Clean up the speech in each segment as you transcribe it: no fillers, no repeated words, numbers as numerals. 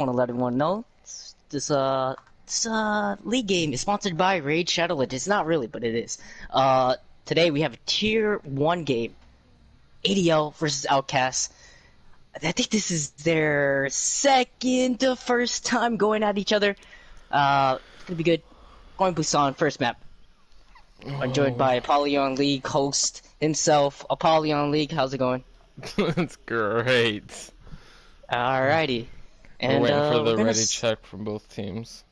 Want to let everyone know this league game is sponsored by Raid Shadow Legends. It's not really, but it is. Today we have a tier 1 game, ADL versus Outcasts. I think this is their second to first time going at each other. It's gonna be good. Going Busan, first map. I'm joined by Apollyon League host himself. Apollyon League, how's it going? That's great. Alrighty. We're And waiting for we're the gonna ready check from both teams.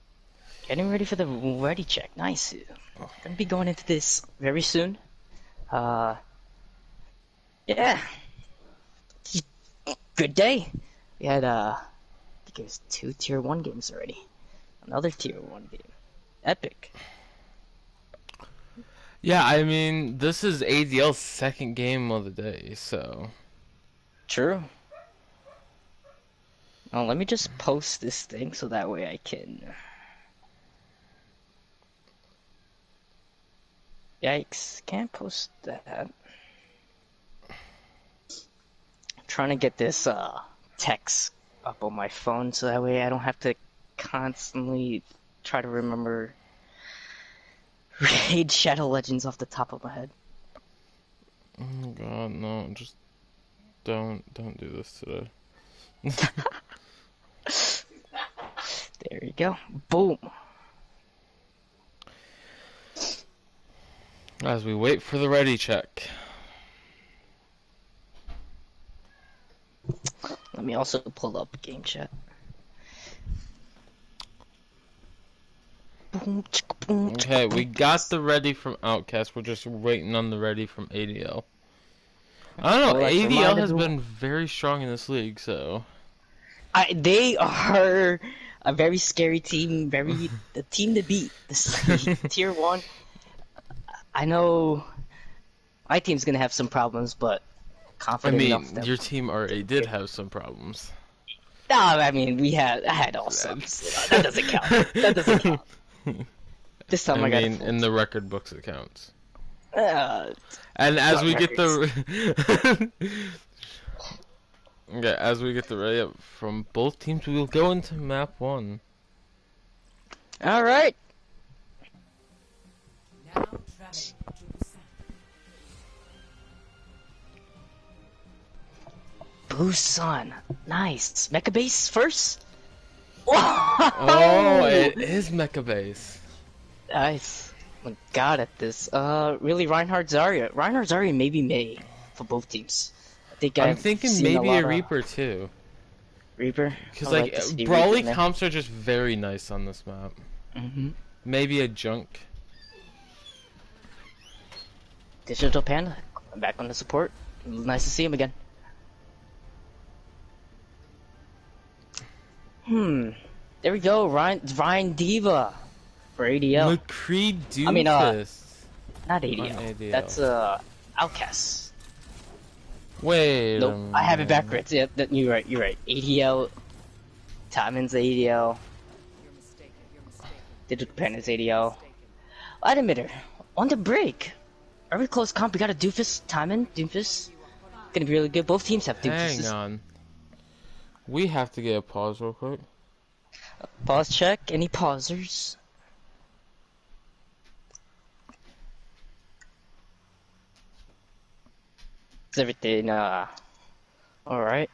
getting ready for the ready check. Nice. Gonna be going into this very soon. Yeah. Good day. We had I think it was 2 tier 1 games already. Another tier 1 game. Epic. Yeah, I mean, this is ADL's second game of the day, so... True. Oh, let me just post this thing so that way I can... Yikes, can't post that. I'm trying to get this text up on my phone so that way I don't have to constantly try to remember Raid Shadow Legends off the top of my head. Oh god, no, just don't do this today. There you go. Boom. As we wait for the ready check. Let me also pull up game chat. Boom, chicka, boom, chicka, Okay, we boom. got the ready from Outcast, we're just waiting on the ready from ADL. I don't know, Well, let's ADL remind has everyone. been very strong in this league, so... They are a very scary team, the team to beat. This league. Tier 1. I know my team's gonna have some problems, but I confident enough mean, that. your team already did have some problems. No, I mean I had all subs. That doesn't count. That doesn't count. This time I I got a mean, full in the team. record books it counts. Uh, And as what we get records? the okay, as we get the ready up from both teams, we will go into map 1. All right. Now traveling to Busan. Busan, nice. Mecha base first. Oh, Whoa! it is Mecha Base. Nice. I'm god at this. Really, Reinhardt Zarya. Reinhardt Zarya maybe May for both teams. I think I'm I've thinking seen a maybe a lot of Reaper too, Reaper. I because would like like to see Reaper Brawly in there. comps are just very nice on this map. Maybe a Junk. Digital Panda, I'm back on the support. Nice to see him again. There we go. Ryan Diva for ADL. McCree I mean, Doomfist not on ADL. ADL. That's Outcasts. Wait a Nope, I have it minute. backwards. Yeah, you're right. You're right. ADL. Timon's ADL. You're mistaken. You're mistaken. Digital Panda's ADL. Wait a minute. On the break. Very close comp. We got a Doofus. Timon. Doofus. Gonna be really good. Both teams have Hang Doofuses. on. We have to get a pause real quick. Pause check. Any pausers? Is everything alright?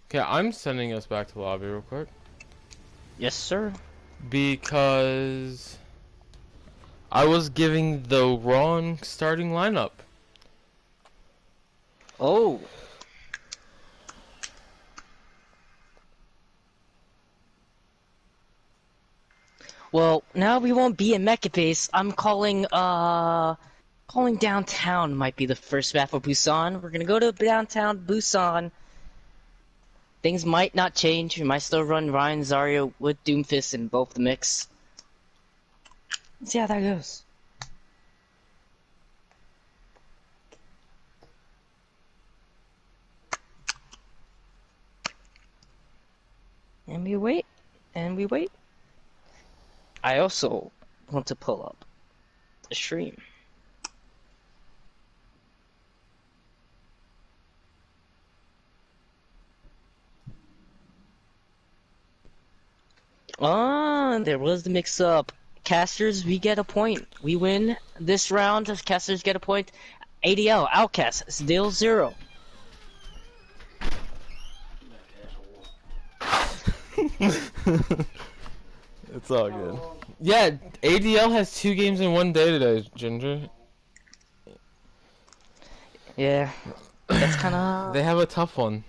Okay, I'm sending us back to lobby real quick. Yes, sir. Because I was giving the wrong starting lineup. Oh. Well, now we won't be in Mecha Base. I'm calling downtown might be the first map for Busan. We're gonna go to downtown Busan. Things might not change. We might still run Ryan Zarya with Doomfist in both the mix. Let's see how that goes. And we wait. And we wait. I also want to pull up the stream. There was the mix-up. Casters, we get a point. We win this round. Casters get a point. ADL, Outcasts, still 0. It's all good. Yeah, ADL has 2 games in one day today, Ginger. Yeah, that's kind of... They have a tough one.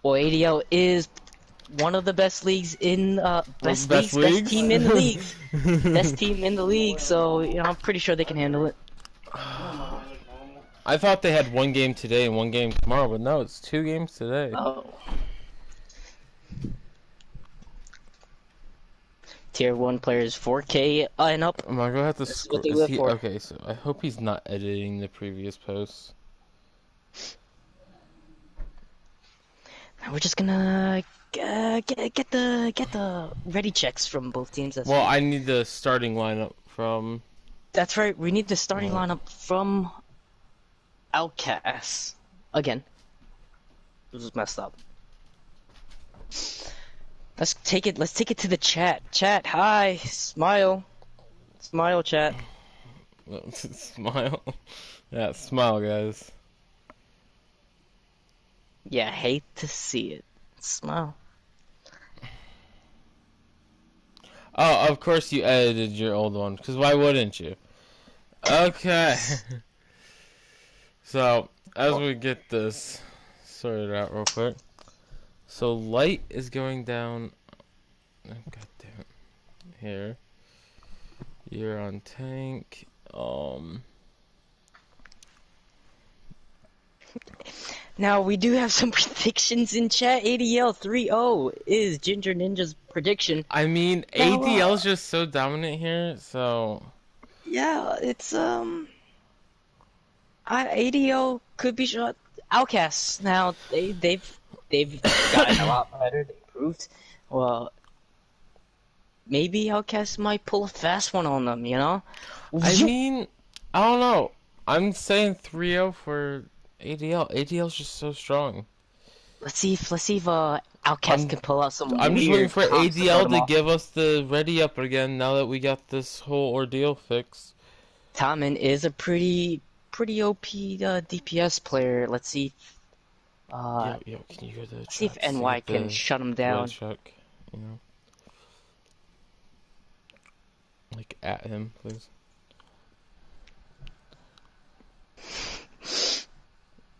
Well, ADL is one of the best leagues in, best team in the league. Best team in the league, so, you know, I'm pretty sure they can handle it. I thought they had 1 game today and 1 game tomorrow, but no, it's 2 games today. Oh. Tier 1 players 4K and up. Am I gonna have to That's what they live for. Okay, so I hope he's not editing the previous posts. Now we're just gonna get the ready checks from both teams. Well, I need the starting lineup from... That's right, we need the starting lineup from Outcasts. Again. This is messed up. Let's take it to the chat. Chat, hi, smile. Smile, chat. Smile. Yeah, smile, guys. Yeah, hate to see it. Smile. Oh, of course you edited your old one, because why wouldn't you? Okay. So, as we get this sorted out real quick. So, light is going down... Oh, God damn it. Here. You're on tank. Now, we do have some predictions in chat. ADL 3-0 is Ginger Ninja's prediction. I mean, Now, ADL is just so dominant here, so... Yeah, it's, ADL could be shot. Outcasts, now, they've gotten a lot better. They improved. Well, maybe Outcasts might pull a fast one on them, you know? I mean, I don't know. I'm saying 3-0 for ADL. ADL's just so strong. Let's see if Outcast can pull out some I'm just weird waiting for comps to throw ADL them to off. give us the ready up again now that we got this whole ordeal fixed. Tommen is a pretty OP DPS player. Let's see. Yo, can you go to the See if chat, NY the can shut him down. red chuck, you know? Like, at him, please.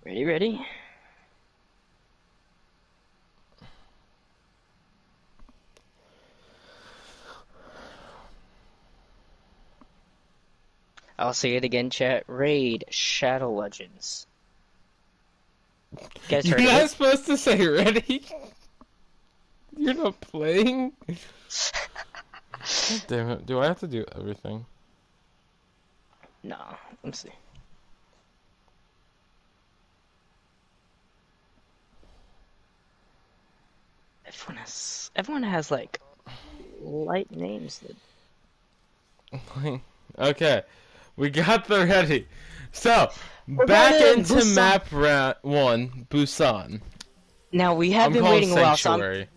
Ready? I'll say it again, chat. Raid Shadow Legends. You guys You're heard of not it? supposed to say ready. You're not playing. God damn it! Do I have to do everything? No, let me see. Everyone has like light names that... Okay, we got the ready. So, We're back going in, into Busan. map 1, Busan. Now we have I'm been calling waiting a while, so Sanctuary.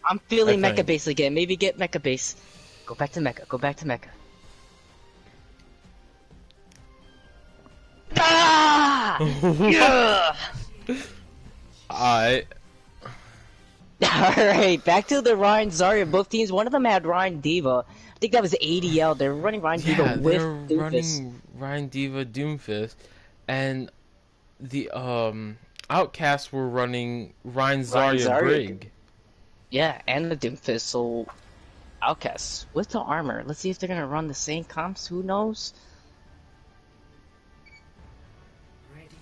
I'm feeling I Mecha think. Base again. Maybe get Mecha Base. Go back to Mecha. Ah! Yeah! Alright, back to the Ryan Zarya. Both teams, one of them had Ryan Diva. I think that was ADL. They're running Ryan Yeah, Diva with they're Doofus. running Ryan Diva Doomfist, and the Outcasts were running Ryan Zarya Brig. Yeah, and the Doomfist, so Outcasts with the armor. Let's see if they're gonna run the same comps, who knows?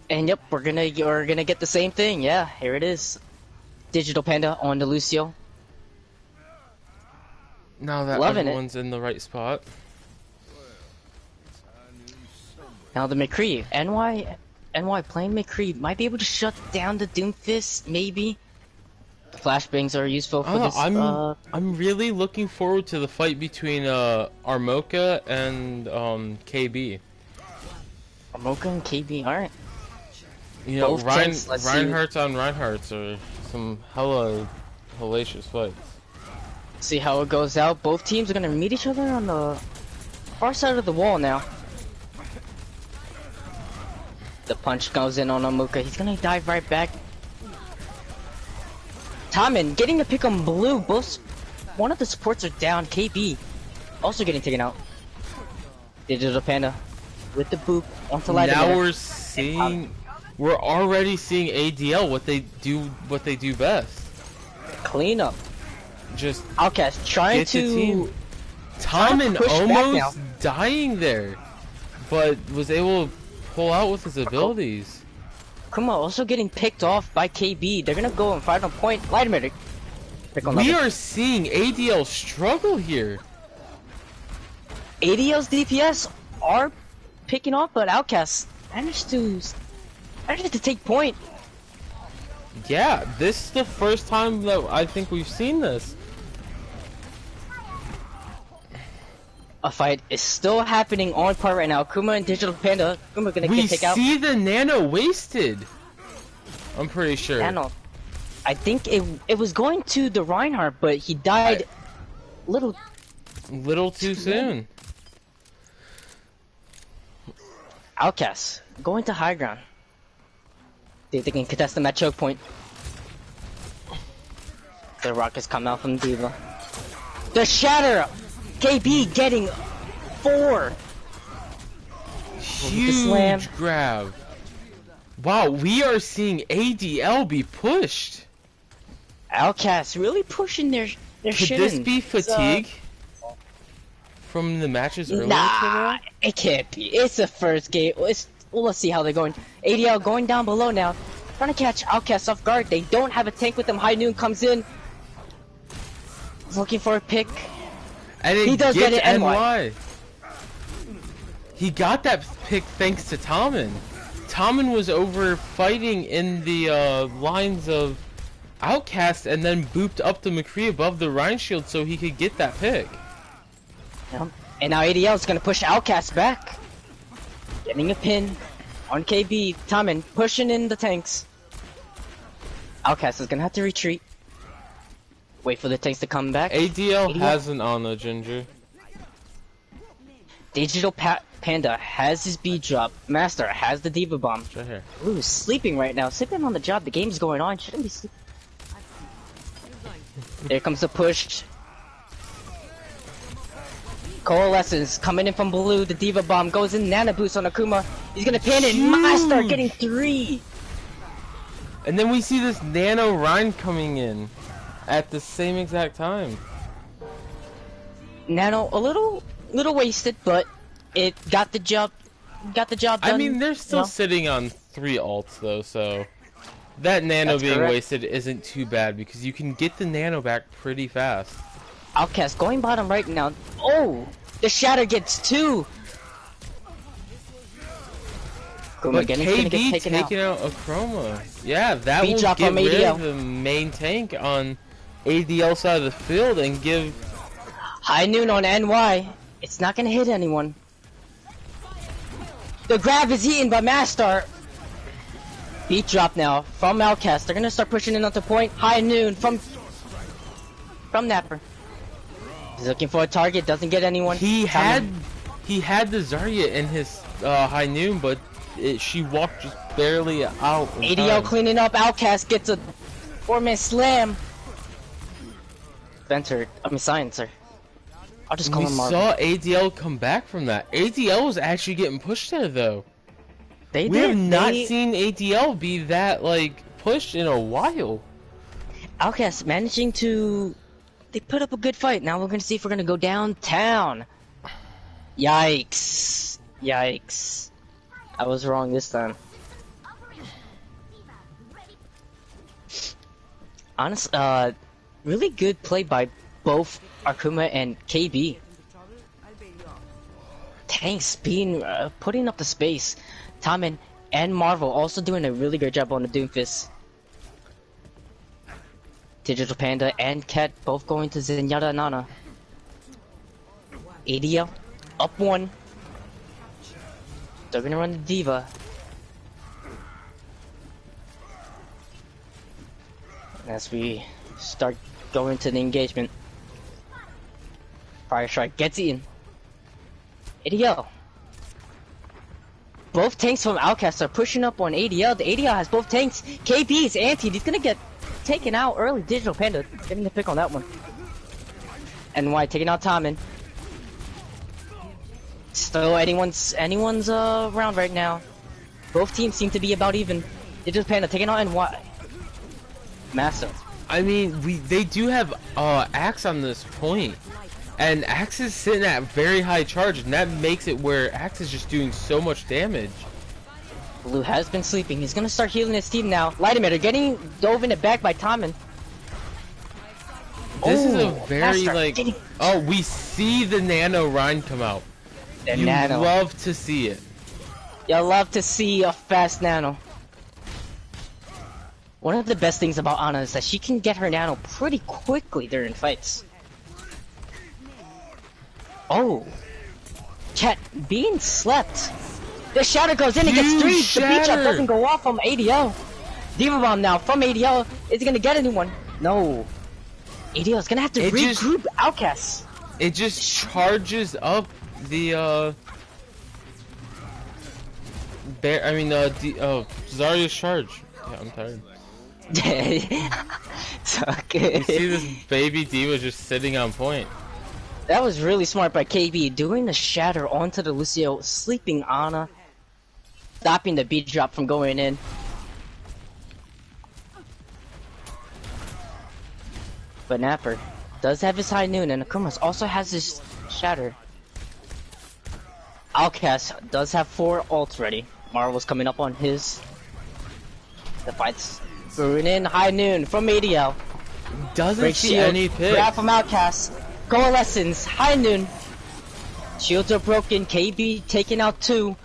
And yep, we're gonna get the same thing, yeah, here it is. Digital Panda on the Lucio. Now that Loving everyone's in the right spot. Now the McCree, NY playing McCree might be able to shut down the Doomfist, maybe. The flashbangs are useful for this. I'm really looking forward to the fight between Armoka and KB. Amoka and KB, alright. You know, Both tanks, let's see. Reinhardt's on Reinhardt's are some hella hellacious fights. See how it goes out. Both teams are gonna meet each other on the far side of the wall now. The punch goes in on Amuka. He's gonna dive right back. Tommen getting a pick on blue. Both one of the supports are down. KB also getting taken out. Digital Panda with the boop onto light. Now we're already seeing ADL what they do best. Clean up. Just Outcast trying get the to team. Tommen push back now. almost dying there, but was able to pull out with his abilities. Kuma also getting picked off by KB. They're gonna go and fight on point. Light emitter. We are seeing ADL struggle here. ADL's DPS are picking off, but Outcast managed to take point. Yeah, this is the first time that I think we've seen this. A fight is still happening on part right now. Kuma and Digital Panda. Kuma gonna get take out. We see the Nano wasted. I'm pretty sure. Nano. I think it was going to the Reinhardt, but he died little too soon. Outcast going to high ground. See if they can contest them at choke point. The rockets come out from Diva. The shatter. KB getting 4. Huge grab. Wow, we are seeing ADL be pushed. Outcast really pushing their Could shit this in. be fatigue from the matches earlier Nah, today? it can't be. It's the first game. Let's see how they're going. ADL going down below now. Trying to catch Outcast off guard. They don't have a tank with them. High Noon comes in. He's looking for a pick. And He does get it, NY. He got that pick thanks to Tommen. Tommen was over fighting in the lines of Outcast and then booped up the McCree above the Rhine shield so he could get that pick. Yep. And now ADL is going to push Outcast back. Getting a pin on KB. Tommen pushing in the tanks. Outcast is going to have to retreat. Wait for the tanks to come back. ADL has an Ana Ginger. Digital Panda has his B drop. Master has the Diva Bomb. Right here. Ooh, sleeping right now. Sleeping on the job. The game's going on. Shouldn't be sleeping. There comes the push. Coalescence coming in from blue. The Diva Bomb goes in. Nana boost on Akuma. He's gonna pin it. Master getting 3. And then we see this Nano Rhine coming in at the same exact time. Nano a little wasted, but it got the job done. I mean, they're still sitting on 3 ults though, so that Nano That's being correct. wasted isn't too bad because you can get the Nano back pretty fast. Outcast going bottom right now. Oh, the shatter gets 2. But Again, gonna KB get taken taking out a Chroma. Yeah, that will drop get on rid ADL. of the main tank on ADL side of the field and give... High Noon on NY. It's not gonna hit anyone. The grab is eaten by Mastar. Beat drop now from Outcast. They're gonna start pushing in onto point. High Noon from Napper. He's looking for a target. Doesn't get anyone. He had the Zarya in his High Noon, but she walked just barely out. in ADL time. cleaning up. Outcast gets a 4-man slam. Silencer. I'll just call We him Marvin. saw ADL come back from that. ADL was actually getting pushed there though. We We have not seen ADL be that like pushed in a while. Outcast managing to. They put up a good fight. Now we're gonna see if we're gonna go downtown. Yikes! Yikes! I was wrong this time. Really good play by both Akuma and KB. Tanks being putting up the space. Tommen and Marvel also doing a really good job on the Doomfist. Digital Panda and Cat both going to Zenyatta and Nana. ADL up 1. They're gonna run the Diva. As we start going to the engagement. Fire Strike gets eaten. ADL. Both tanks from Outcasts are pushing up on ADL. The ADL has both tanks. KB is anti. He's gonna get taken out early. Digital Panda getting the pick on that one. NY taking out Tommen. Still anyone's round right now. Both teams seem to be about even. Digital Panda taking out NY. Massive. I mean, they do have Axe on this point, and Axe is sitting at very high charge, and that makes it where Axe is just doing so much damage. Blue has been sleeping. He's gonna start healing his team now. Light emitter getting dove in the back by Tommen. This is a very Master. oh, we see the Nano Rhine come out. The You Nano. love to see it. You love to see a fast Nano. One of the best things about Ana is that she can get her Nano pretty quickly during fights. Oh, chat being slept. The shatter goes in, it gets three. The beat up doesn't go off from ADL. Diva Bomb now from ADL. Is he gonna get anyone? No. ADL is gonna have to regroup Outcasts. It just charges up the Zarya's charge. Yeah, I'm tired. It's okay. You see this baby Diva just sitting on point. That was really smart by KB, doing the shatter onto the Lucio, sleeping Ana, stopping the beat drop from going in. But Napper does have his high noon, and Akumas also has his shatter. Outcast does have 4 ults ready. Marvel's coming up on his. The fight's brewing in. High noon from ADL. Doesn't Break see shield, any picks. grab from Outcast. Coalescence, high noon. Shields are broken. KB taking out 2.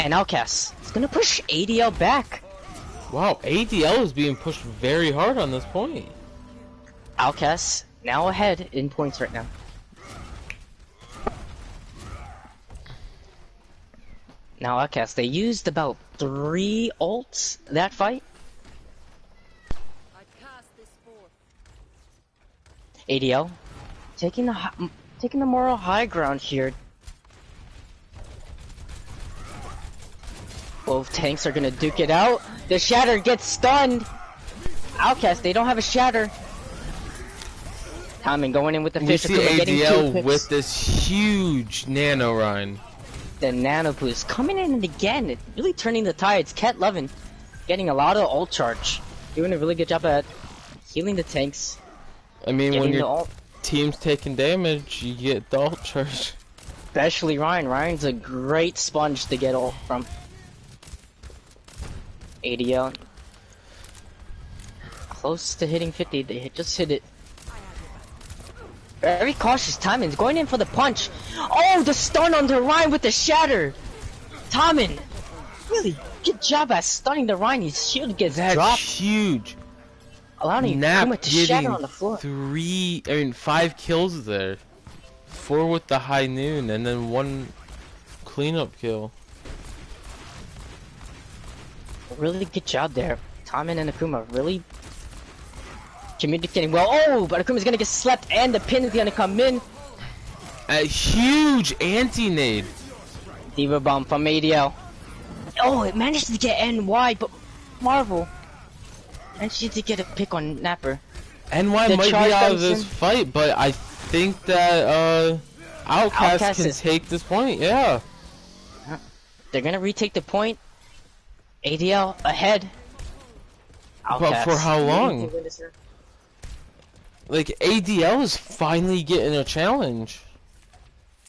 And Outcast is gonna push ADL back. Wow, ADL is being pushed very hard on this point. Outcast now ahead in points right now. Now Outcast, they used about 3 ults that fight. I cast this forth. ADL taking the moral high ground here. Both tanks are gonna duke it out. The shatter gets stunned. Outcast, they don't have a shatter. Tommen going in with the We fish. see Akuma getting 2 ADL picks. with this huge Nano Rhine. The Nano boost coming in and again, really turning the tides. Cat Levin getting a lot of ult charge. Doing a really good job at healing the tanks. I mean, when Getting the your ult. team's taking damage, you get the ult charge. Especially Ryan. Ryan's a great sponge to get ult from. ADL. Close to hitting 50. They just hit it. Very cautious. Tommen's going in for the punch. Oh, the stun on the Ryan with the shatter. Tommen, really good job at stunning the Ryan. His shield gets That's dropped, huge. allowing Nap Akuma to shatter getting on the floor. 5 kills there. 4 with the high noon, and then 1 cleanup kill. Really good job there. Tommen and Akuma really communicating well. Oh, but Akuma's gonna get slept, and the pin is gonna come in. A huge anti-nade. Diva Bomb from ADL. Oh, it managed to get NY, but Marvel managed to get a pick on Napper. NY The might be charge out of comes this in. fight, but I think that Outcast Outcast can is- take this point. Yeah. They're gonna retake the point. ADL ahead. But for how long? Maybe to win this round. Like, ADL is finally getting a challenge.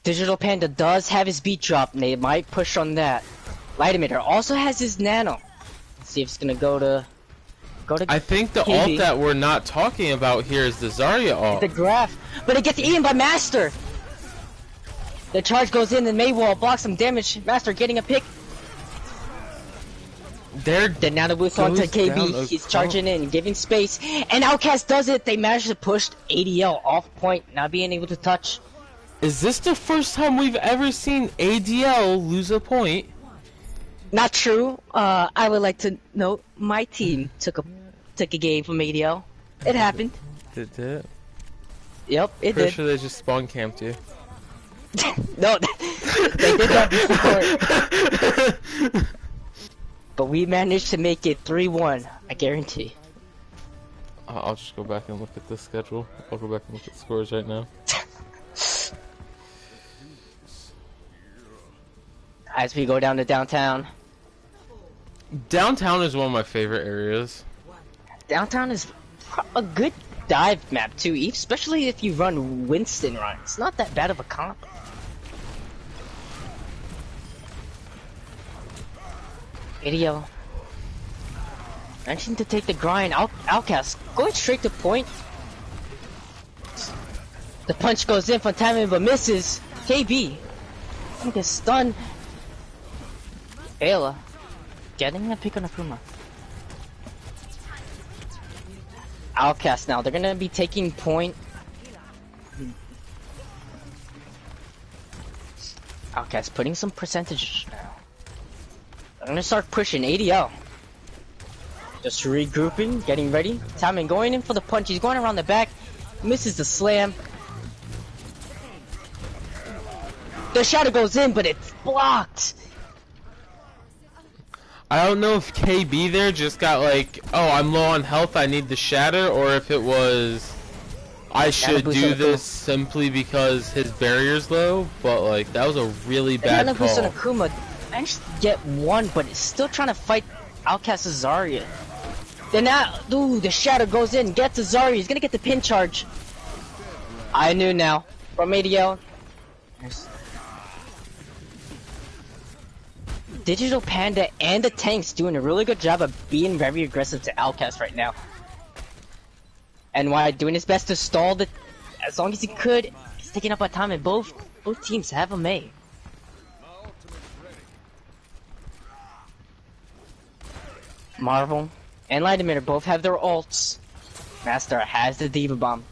Digital Panda does have his beat drop, and they might push on that. Light emitter also has his nano. Let's see if it's gonna go to I think the KB. ult that we're not talking about here is the Zarya ult. the graph, but it gets eaten by Master. The charge goes in, and Maywall blocks some damage. Master getting a pick. They're The nano boost onto Goes down KB. a He's charging in, giving space, and Outcast does it. They manage to push ADL off point, not being able to touch. Is this the first time we've ever seen ADL lose a point? Not true. I would like to note my team took a game from ADL. It happened. Did it? Yep, it Pretty did. sure they just spawn camped you. No, they did that before. But we managed to make it 3-1, I guarantee. I'll just go back and look at the schedule. I'll go back and look at scores right now. As we go down to downtown. Downtown is one of my favorite areas. Downtown is a good dive map too, especially if you run Winston run. It's not that bad of a comp. ADL. Managing to take the grind. Outcast going straight to point. The punch goes in from timing but misses. KB gets stunned. Ayla getting a pick on Akuma. Outcast now. They're gonna be taking point. Outcast putting some percentage now. I'm gonna start pushing ADL. Just regrouping, getting ready. Timing going in for the punch. He's going around the back. Misses the slam. The shadow goes in, but it's blocked. I don't know if KB there just got like, oh, I'm low on health, I need the shatter, or if it was, I should do this simply because his barrier's low, but like, that was a really bad call. Akuma managed to get one, but it's still trying to fight Outcast Zarya. Then now, ooh, the shadow goes in, gets Zarya, he's gonna get the pin charge. I knew now, from ADL. Digital Panda and the tanks doing a really good job of being very aggressive to Outcast right now. And while doing his best to stall the, as long as he could, he's taking up a time, and both teams have a Mei. Marvel and Lightamitter both have their ults. Master has the Diva Bomb.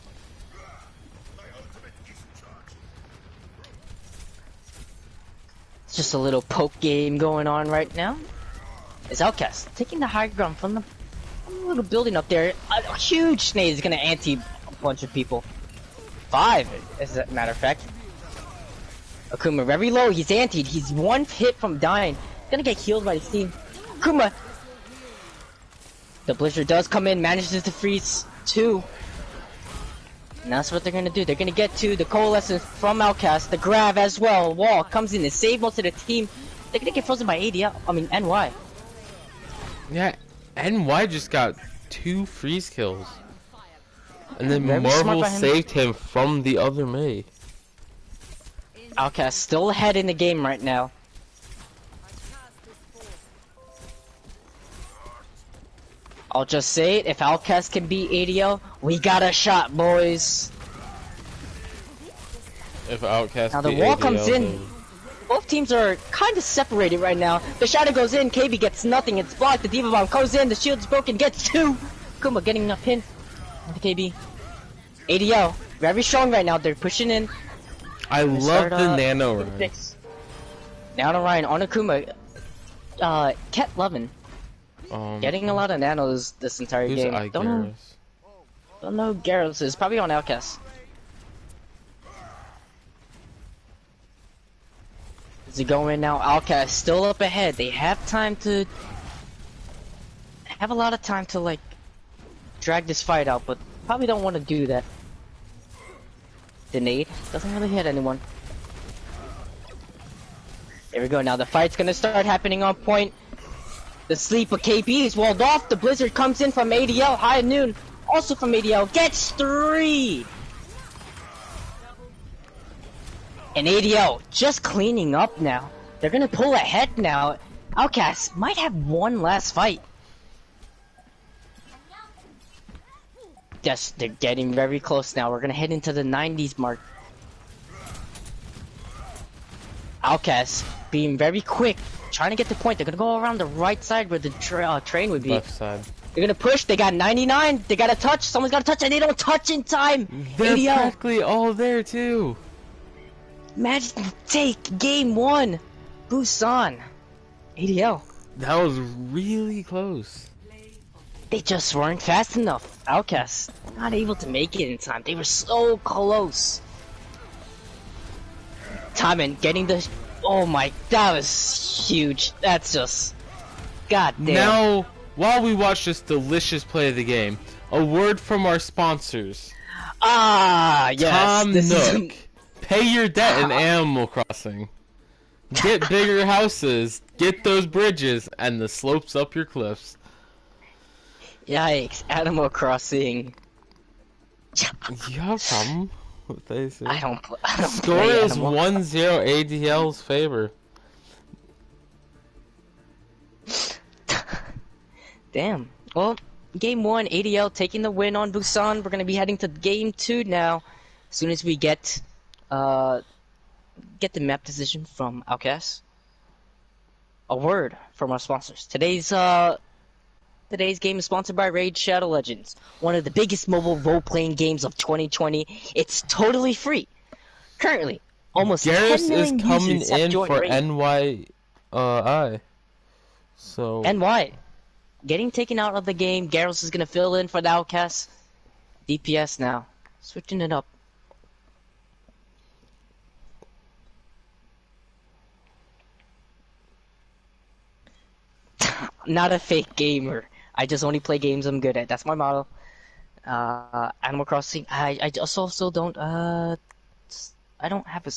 Just a little poke game going on right now. It's Outcast taking the high ground from the little building up there. A huge snake is gonna anti a bunch of people. 5, as a matter of fact. Akuma very low. He's antied. He's one hit from dying. Gonna get healed by his team. Akuma. The Blizzard does come in, manages to freeze 2. And that's what they're gonna do. They're gonna get to the coalescence from Outcast, the grab as well. Wall comes in to save most of the team. They're gonna get frozen by ADL. I mean NY. Yeah, NY just got 2 freeze kills, and then Very Marvel saved him from the other Mei. Outcast still ahead in the game right now. I'll just say it, if Outcast can beat ADL, we got a shot, boys. If Outcast now the beat wall ADL, comes in. then... Both teams are kind of separated right now. The shadow goes in, KB gets nothing, it's blocked, the Diva Bomb goes in, the shield's broken, gets 2. Kuma getting a pin. The KB. ADL, very strong right now, they're pushing in. I love the Nano Ryan. Nano Ryan on Akuma. Ket Lovin. Getting a lot of nanos this entire game. Don't know who Garrus is. Probably on Outcast. Is he going now? Outcast still up ahead. They have time to have a lot of time to like drag this fight out, but probably don't want to do that. The nade doesn't really hit anyone. There we go. Now the fight's gonna start happening on point. The sleep of KB is walled off. The Blizzard comes in from ADL. High noon, also from ADL. Gets 3. And ADL just cleaning up now. They're gonna pull ahead now. Outcast might have one last fight. Yes, they're getting very close now. We're gonna head into the 90s mark. Outcast being very quick, trying to get the point. They're gonna go around the right side where the train would be. Left side. They're gonna push. They got 99. They got to touch. Someone's got to touch, and they don't touch in time. They're ADL. practically all there too. Managed to take game 1. Busan. ADL. That was really close. They just weren't fast enough. Outcasts not able to make it in time. They were so close. Timon getting the. Oh my, that was huge. That's just. God damn. Now, while we watch this delicious play of the game, a word from our sponsors. Ah, yes. Tom this Nook. Is... Pay your debt in Animal Crossing. Get bigger houses. Get those bridges and the slopes up your cliffs. Yikes! Animal Crossing. You have a problem with this? I don't Score play is Animal 1-0 ADL's favor. Damn. Well, game 1, ADL taking the win on Busan. We're gonna be heading to game 2 now. As soon as we get the map decision from Outcasts. A word from our sponsors. Today's game is sponsored by Raid Shadow Legends, one of the biggest mobile role-playing games of 2020. It's totally free. Currently, almost 10 million is coming users have in joined for Raid. NY. So NY. Getting taken out of the game. Garros is gonna fill in for the Outcasts. DPS now. Switching it up. Not a fake gamer. I just only play games I'm good at. That's my motto. Animal Crossing. I just also don't. I don't have a.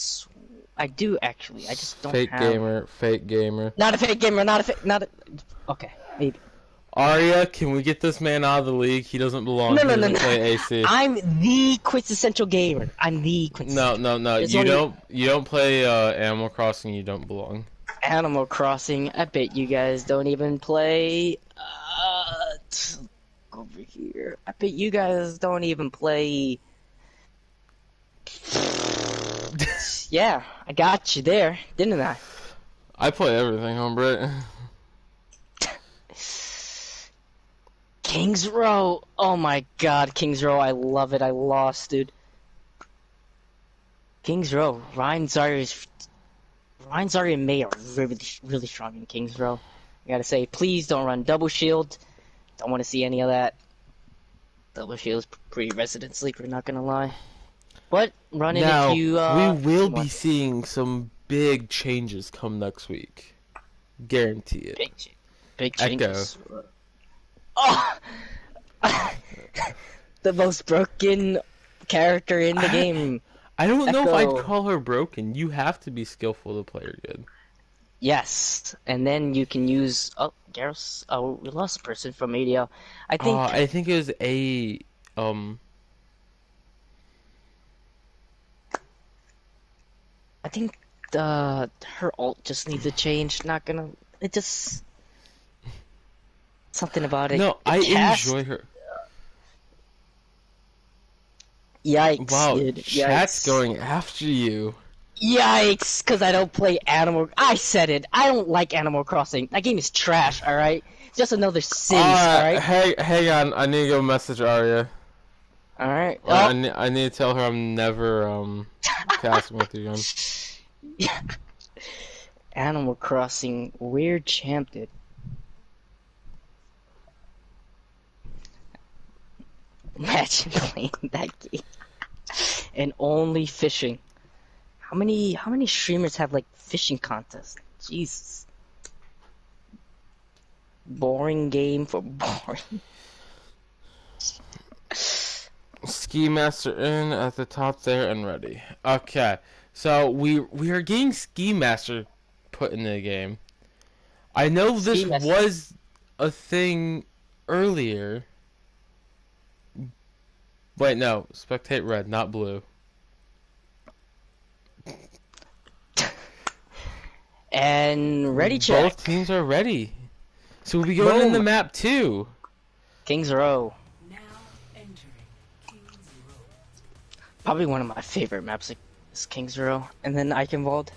I do actually. I just don't fake have. Fake gamer. Not a fake gamer. Not a fake. Not a. Okay, maybe. Arya, can we get this man out of the league? He doesn't belong. No, He no, no, doesn't no. play AC. I'm the quintessential gamer. I'm the quintessential. No. There's You only- don't play Animal Crossing. You don't belong. Animal Crossing. I bet you guys don't even play. Over here. I bet you guys don't even play. Yeah, I got you there, didn't I? I play everything, hombre. Kings Row. Oh my God, Kings Row. I love it. I lost, dude. Kings Row. Ryan, Zarya, and May are really, really strong in Kings Row. I gotta say, please don't run double shield. Don't want to see any of that. Double shield's pretty resident sleeper, not gonna lie. But run it Now, if you. we will want be seeing some big changes come next week. Guarantee it. big Echo. changes. Oh, the most broken character in the game. I don't know if Echo. I'd call her broken. You have to be skillful to play her good. Yes, and then you can use. Oh, Garros. Oh, we lost a person from ADL. I think. I think it was a I think her ult just needs to change. Not gonna. It just something about it. No, The I cast- enjoy her. Yikes! Wow, dude. chat's Yikes. going after you. Yikes! Because I don't play Animal. I said it. I don't like Animal Crossing. That game is trash. All right. It's just another city. All right. Hang on. I need to go message Arya. All right. I need to tell her I'm never casting with you again. Animal Crossing weird champ, dude. Imagine playing that game and only fishing. How many streamers have like fishing contests? Jesus. Boring game for boring. Ski Master in at the top there and ready. Okay, so we are getting Ski Master put in the game. I know this Ski Master. was a thing earlier. Wait, no, spectate red, not blue. And ready check. Both teams are ready. So we'll be going in the Boom. map too. Kings Row. Now entering King's Row. Probably one of my favorite maps is Kings Row. And then Eichenwald.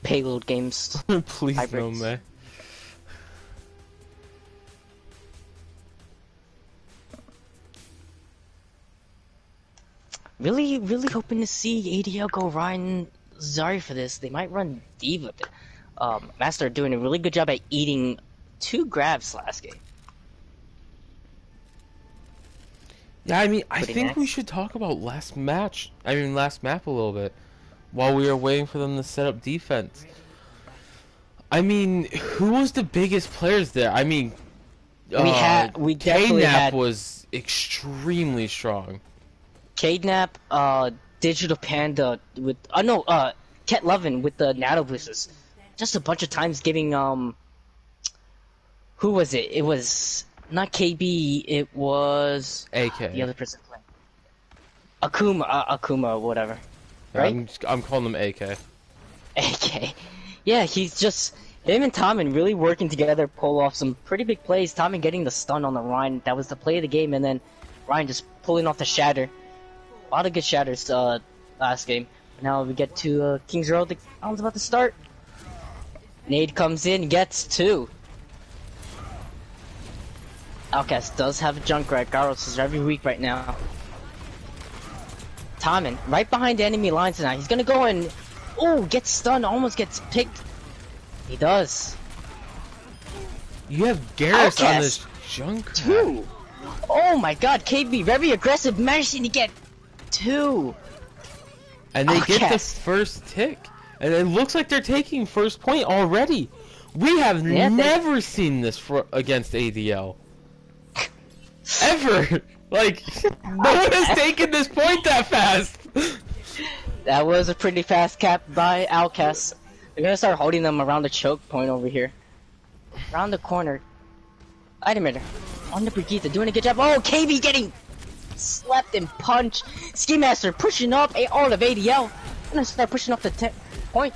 Payload games. Please no, Hybrids. man. Really, really hoping to see ADL go Ryan Zarya for this. They might run Diva. Master doing a really good job at eating 2 grabs last game. Yeah, I mean, I Pretty think we nice. should talk about last match. I mean, last map a little bit, while we are waiting for them to set up defense. I mean, who was the biggest players there? I mean, We definitely K-Nap had was extremely strong. Kidnap, Digital Panda with Ket Levin with the Nano Boosters. Just a bunch of times giving who was it? It was not KB. It was AK. the other person playing Akuma, whatever. Right? I'm calling them AK. AK. Yeah, he's just him and Tommen really working together, pull off some pretty big plays. Tommen getting the stun on the Ryan, that was the play of the game, and then Ryan just pulling off the shatter. A lot of good shatters last game. Now we get to King's Road. The round's about to start. Nade comes in, gets 2. Outcast does have a Junkrat. Garros is every week right now. Tommen, right behind the enemy lines now. He's gonna go and gets stunned, almost gets picked. He does. You have Garrus on Outcast. this junk. 2. Oh my god, KB very aggressive, managing to get 2. And they get the Outcast. first tick. And it looks like they're taking first point already. We have Yeah, never seen this against ADL. Ever. Like, no one has taken this point that fast. That was a pretty fast cap by Outcast. They're gonna start holding them around the choke point over here. Around the corner. Iteminator. On the Brigitte, doing a good job. Oh, KB getting slapped and punched. Ski Master pushing up all of ADL. Gonna start pushing up the point.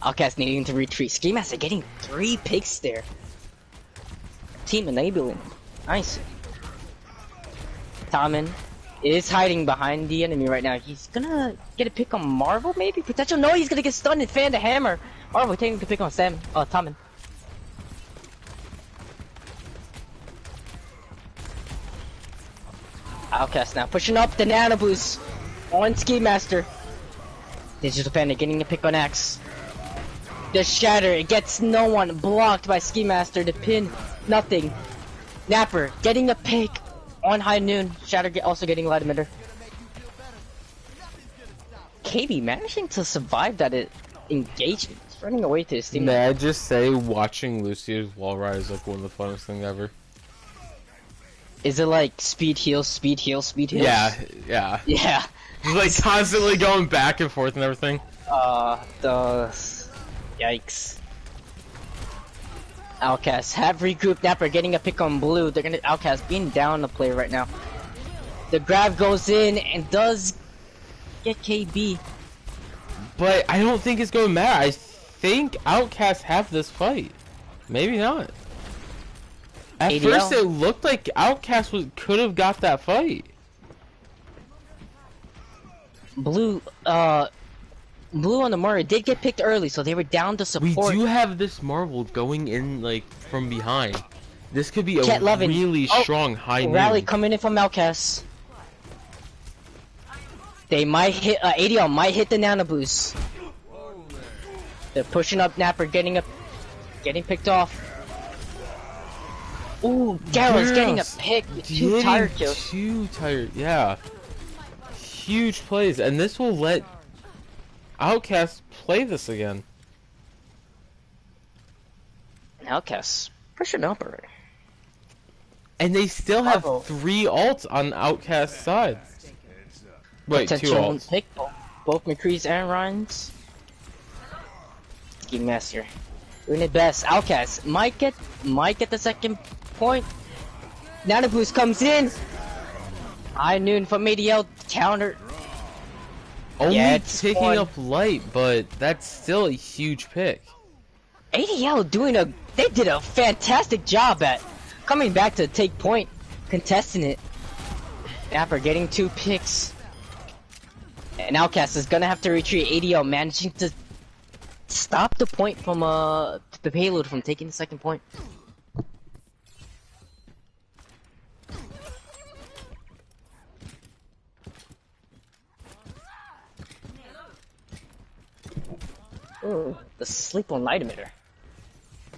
Outcast needing to retreat. Ski Master getting 3 picks there. Team enabling. Nice. Tommen is hiding behind the enemy right now. He's gonna get a pick on Marvel, maybe? Potential? No, he's gonna get stunned and fan the hammer. Marvel taking the pick on Tommen. Outcast now pushing up the Nano Boost on Ski Master. Digital Panda getting the pick on Axe. The Shatter, it gets no one, blocked by Ski Master. The pin, nothing. Napper getting a pick on High Noon. Shatter also getting light emitter. KB managing to survive that engagement. He's running away to his team. May I just say, watching Lucio's wall ride is like one of the funnest things ever. Is it like speed heals, speed heals, speed heals? Yeah, yeah. Yeah. He's like constantly going back and forth and everything. Yikes. Outcast have regrouped. Napper getting a pick on blue. They're gonna Outcast being down the play right now. The grab goes in and does get KB. But I don't think it's going to matter. I think Outcasts have this fight. Maybe not. At ADL. first it looked like Outcast could have got that fight. Blue on the Murray did get picked early, so they were down to We support. do have this Marvel going in like from behind. This could be a Cat Levin. really strong high Rally noon. coming in from Outcast. They might hit ADL might hit the Nano Boost. They're pushing up Napper, getting picked off. Ooh, Garrow's getting a pick. 2 tire kills. 2 tired, yeah. Huge plays, and this will let Outcast play this again. Outcast pushing up already. And they still have Marvel. 3 ults on Outcast's side. Wait, 2 Potential ults. pick both McCree's and Ryan's. Ski Master doing it best. Outcast might get the second point. Nano Boost comes in. High Noon from ADL counter. Only it's picking one. up light, but that's still a huge pick. ADL they did a fantastic job at coming back to take point, contesting it. Napper getting 2 picks. And Outcast is gonna have to retreat. ADL managing to stop the point from the payload from taking the second point. Ooh, the sleep on light emitter.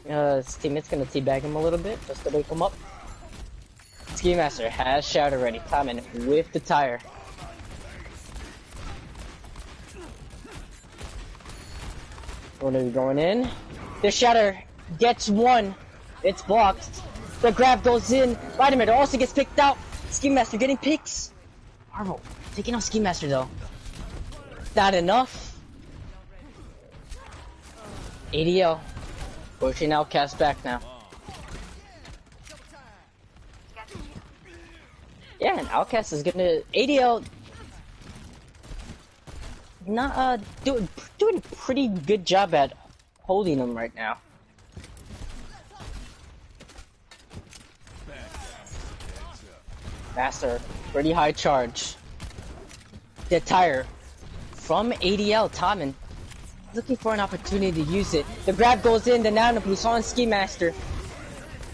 His teammate's gonna teabag him a little bit just to wake him up. Ski Master has Shadow ready, timing with the tire. When are we going in? The Shatter gets one. It's blocked. The grab goes in. Vitamin also gets picked out. Ski Master getting picks. Marvel taking out Ski Master though. Not enough. ADL pushing Outcast back now. Yeah, and Outcast is gonna ADL not doing a pretty good job at holding them right now. Master, pretty high charge. The tire from ADL, Tommen looking for an opportunity to use it. The grab goes in, the Nano Boost on Ski Master.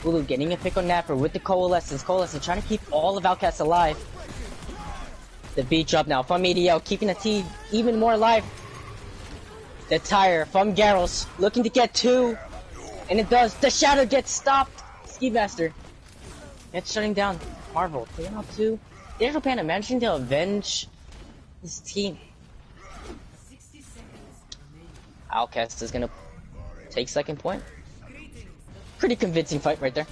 Ulu getting a pick on Napper with the Coalescence. Coalescence trying to keep all of Outcasts alive. The beat drop now from ADL, keeping the T even more alive. The tire from Garros, looking to get two. And it does. The Shadow gets stopped. Ski Master. It's shutting down Marvel. Taking out two. There's Panda managing to avenge his team. Outcast is gonna take second point. Pretty convincing fight right there.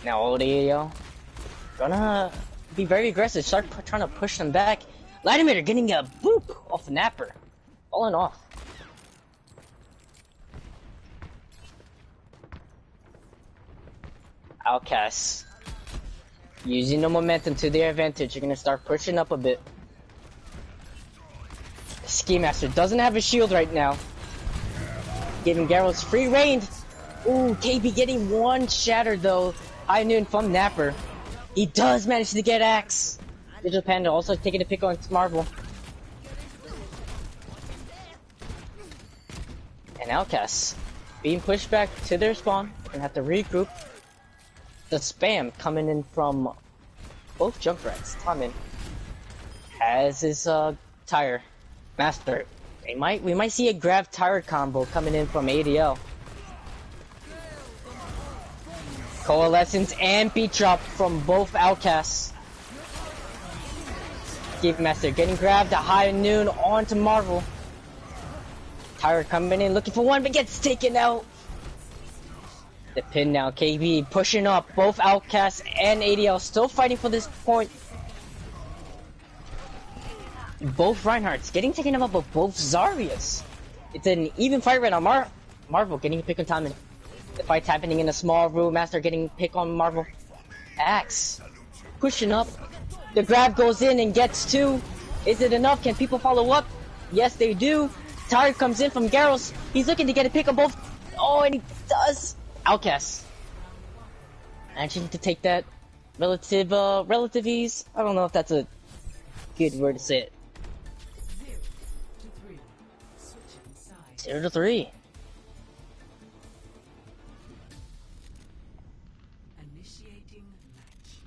Now old AO gonna be very aggressive, start trying to push them back. Latimeter getting a boop off the Napper, falling off. Outcasts using the momentum to their advantage. You're gonna start pushing up a bit. Ski Master doesn't have a shield right now, giving Garros free reign. Ooh, KB getting one shatter though. High noon from Napper. He does manage to get Axe. Digital Panda also taking a pick on Marvel. And Outcasts being pushed back to their spawn and have to regroup. The spam coming in from both Junkrats. Tommen has his tire. Master. We might see a grab tire combo coming in from ADL. Coalescence and beat drop from both Outcasts. Game Master getting grabbed at high noon onto Marvel. Tire coming in looking for one but gets taken out. The pin now, KB pushing up both Outcasts and ADL still fighting for this point. Both Reinhardts getting taken out by both Zarya's. It's an even fight right now. Marvel getting a pick on Tommen. The fight's happening in a small room. Master getting pick on Marvel. Axe pushing up. The grab goes in and gets two. Is it enough? Can people follow up? Yes, they do. Tire comes in from Garros. He's looking to get a pick on both. Oh, and he does. Outcast managing to take that relative ease. I don't know if that's a good word to say it. 0 to 3. Initiating match.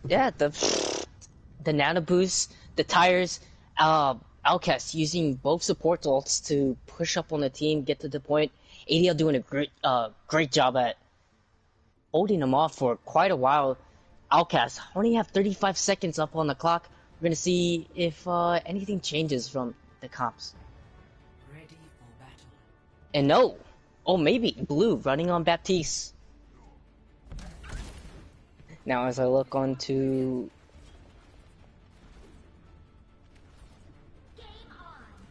Yeah, the nano boost, the tires, Outcast using both support ults to push up on the team, get to the point. ADL doing a great job at holding them off for quite a while. Outcast only have 35 seconds up on the clock. We're gonna see if anything changes from the comps. Ready for battle. And no, oh maybe Blue running on Baptiste. Now as I look onto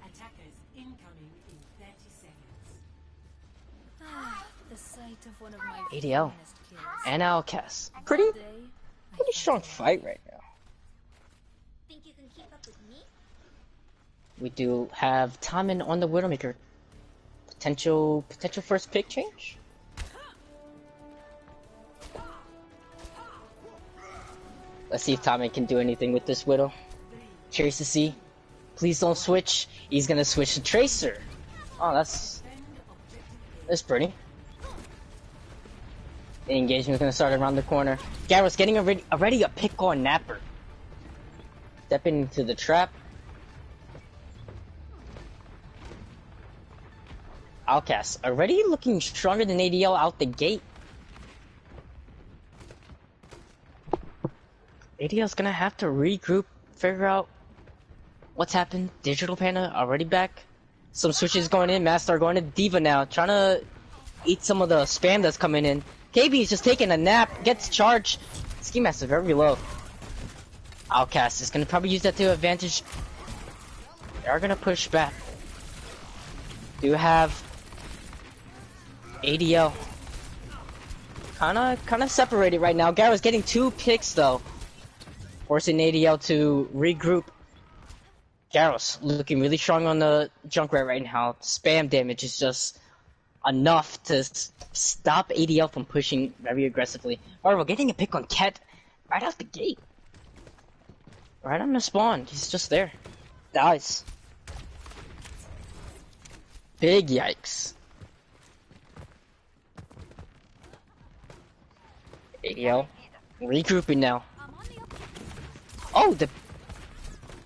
Attackers incoming in 30 seconds. The sight of one of my ADL finest kills. and Outcast, pretty strong fight right now. Think you can keep up with me? We do have Tommen on the Widowmaker. Potential first pick change. Let's see if Tommen can do anything with this Widow. Curious to see. Please don't switch. He's gonna switch to Tracer. Oh, that's pretty. The engagement's gonna start around the corner. Garrus getting already a pick on Napper. Stepping into the trap. Outcasts already looking stronger than ADL out the gate. ADL's gonna have to regroup, figure out what's happened. Digital Panda already back. Some switches going in. Master going to Diva now, trying to eat some of the spam that's coming in. KB is just taking a nap, gets charged. Ski Master very low. Outcast is gonna probably use that to advantage. They are gonna push back. Do have ADL kinda separated right now. Garrus getting 2 picks though, forcing ADL to regroup. Garrus looking really strong on the Junkrat right now. Spam damage is just enough to stop ADL from pushing very aggressively. Marvel getting a pick on Ket right out the gate. Right on the spawn. He's just there. Dies. Big yikes. ADL regrouping now. Oh, the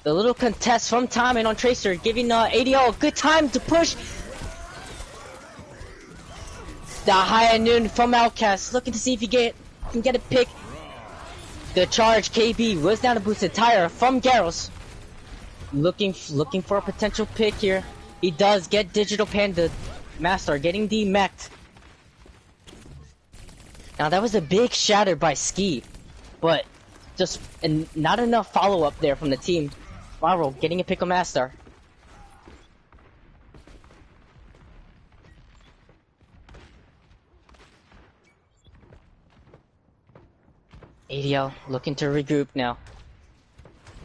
little contest from Timon on Tracer, giving ADL a good time to push. The high noon from Outcast, looking to see if he can get a pick. The charge KB was down to boosted tire from Garrus. Looking for a potential pick here. He does get Digital Panda. Master getting demeched. Now that was a big shatter by Ski, but just not enough follow up there from the team. Marvel getting a pick on Master. ADL looking to regroup now.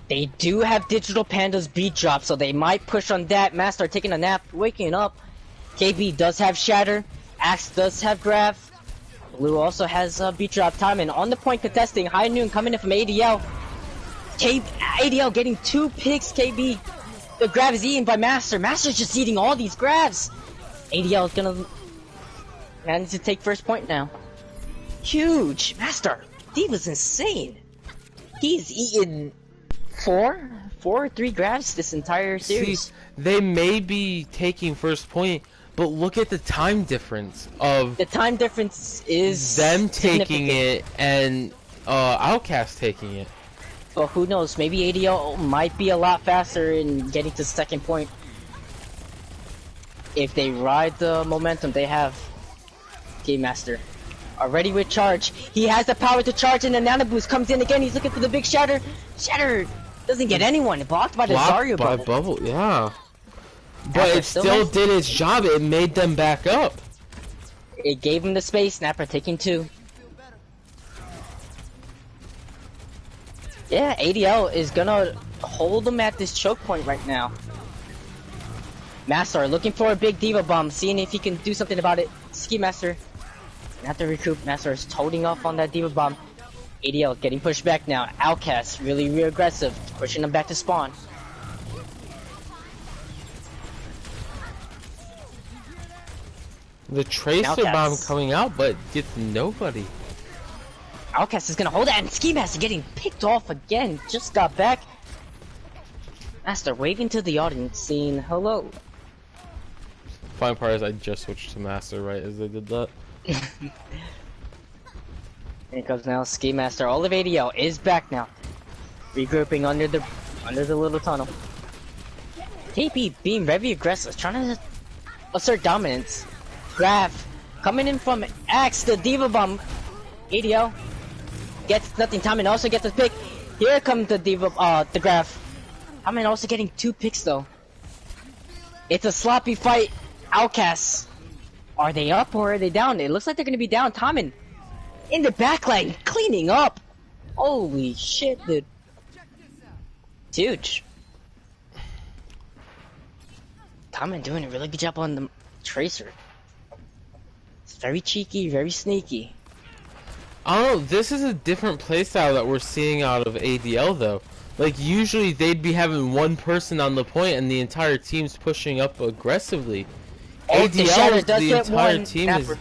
They do have Digital Panda's beat drop, so they might push on that. Master taking a nap, waking up. KB does have shatter. Axe does have grab. Blue also has beat drop time, and on the point contesting. High noon coming in from ADL. ADL getting 2 picks. KB, the grab is eaten by Master. Master's just eating all these grabs. ADL is gonna manage to take first point now. Huge. Master, he was insane. He's eaten 4 or 3 grabs this entire series. See, they may be taking first point, but look at the time difference of the time difference is them taking it and Outcast taking it. But who knows? Maybe ADL might be a lot faster in getting to second point if they ride the momentum they have. Game Master already with charge. He has the power to charge, and the nano boost comes in again. He's looking for the big shatter. Shatter doesn't get anyone. Blocked by the Zarya bubble. Yeah. But it still did its job. It made them back up. It gave him the space. Snapper taking 2. Yeah, ADL is gonna hold him at this choke point right now. Master looking for a big Diva bomb, seeing if he can do something about it. Ski Master. Not to recoup. Master is toting off on that Diva bomb. ADL getting pushed back now. Outcast really aggressive, pushing him back to spawn. The Tracer bomb coming out, but gets nobody. Outcast is gonna hold that, and Ski Master getting picked off again. Just got back. Master waving to the audience, saying hello. Fine part is I just switched to Master right as they did that. Here comes now Ski Master. All of ADL is back now. Regrouping under the little tunnel. KP being very aggressive, trying to assert dominance. Graph coming in from Axe, the Diva bomb. ADL gets nothing. Timon also gets a pick. Here comes the the Graph. Timon also getting 2 picks though. It's a sloppy fight. Outcasts. Are they up or are they down? It looks like they're gonna be down. Timon in the backline cleaning up. Holy shit, dude. It's huge. Timon doing a really good job on the Tracer. It's very cheeky, very sneaky. Oh, this is a different playstyle that we're seeing out of ADL though. Like usually they'd be having one person on the point and the entire team's pushing up aggressively. Oh, ADL, the entire team is.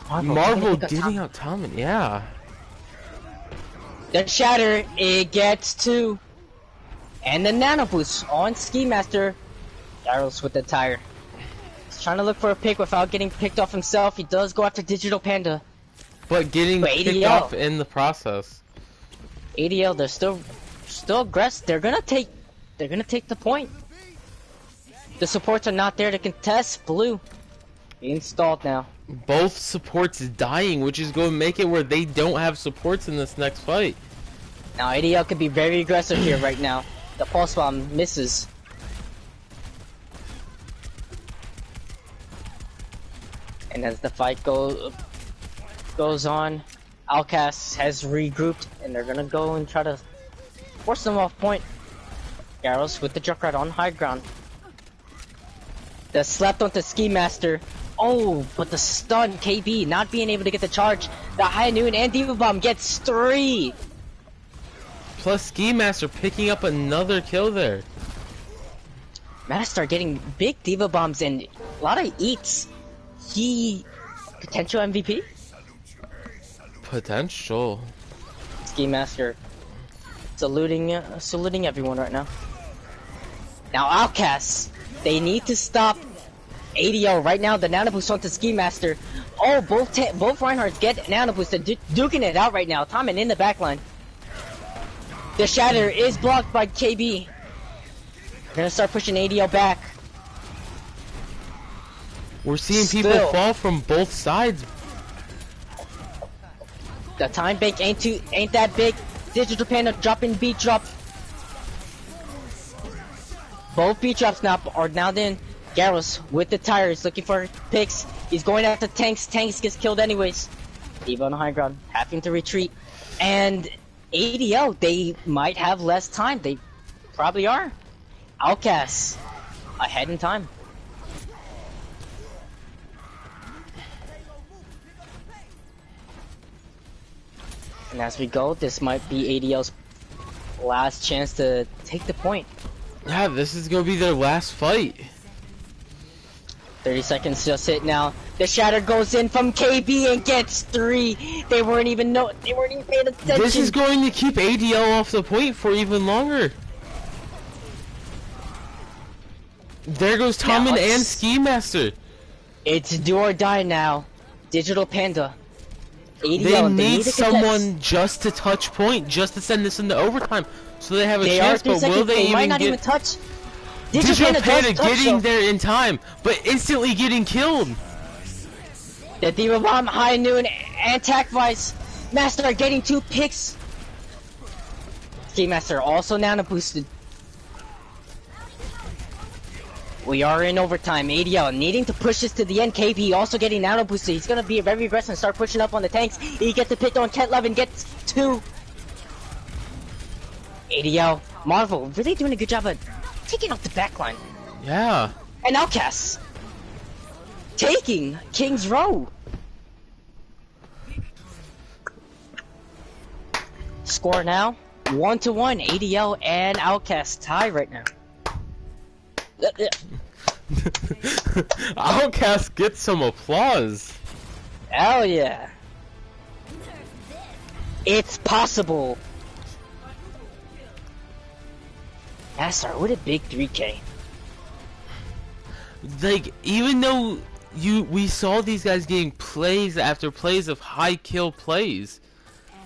Marvel getting out Tommen, yeah. The Shatter, it gets 2. And the Nano Boost on Ski Master. Gyros with the tire. He's trying to look for a pick without getting picked off himself. He does go after Digital Panda. But getting picked ADL. off in the process. ADL, they're still aggressive. They're gonna take the point. The supports are not there to contest. Blue being stalled now. Both supports dying, which is going to make it where they don't have supports in this next fight. Now ADL could be very aggressive here right now. The pulse bomb misses. And as the fight goes on, Outcasts has regrouped and they're gonna go and try to force them off point. Garros with the Junkrat on high ground. The slapped onto Ski Master. Oh, but the stun, KB not being able to get the charge. The High Noon and Diva Bomb gets 3. Plus Ski Master picking up another kill there. Master getting big Diva Bombs and a lot of eats. He potential MVP? Potential. Ski Master saluting everyone right now. Now Outcasts, they need to stop ADL right now. The Nano Boost onto Ski Master. Oh, both Reinhardts get Nano Boost. They're duking it out right now. Tommen in the backline. The Shatter is blocked by KB. They're gonna start pushing ADL back. We're seeing people fall from both sides. The time bank ain't that big. Digital Panda dropping beat drop. Both beat drops now are now then. Garros with the tires looking for picks. He's going after tanks. Tanks gets killed anyways. Diva on the high ground, having to retreat. And ADL, they might have less time. They probably are. Outcasts ahead in time. And as we go, this might be ADL's last chance to take the point. Yeah, this is gonna be their last fight. 30 seconds just hit now. The Shatter goes in from KB and gets 3. They weren't even paying attention. This is going to keep ADL off the point for even longer. There goes Tommen and Ski Master. It's do or die now. Digital Panda. ADL, they need someone just to touch point, just to send this into overtime, so they have a chance. But will they might even not get? even touch. Digital Panda getting there in time, but instantly getting killed. The Diva Bomb, High Noon, and Tac Vice. Master getting 2 picks. Ski Master also nano boosted. We are in overtime. ADL needing to push this to the end. KB also getting nano boosted. He's gonna be very aggressive and start pushing up on the tanks. He gets the pick on Ket11, gets 2. ADL, Marvel really doing a good job of taking off the backline. Yeah. And Outcasts taking King's Row. Score now 1-1. ADL and Outcast tie right now. Outcast gets some applause. Hell yeah. It's possible. Master with a big 3K. Like, even though we saw these guys getting plays after plays of high kill plays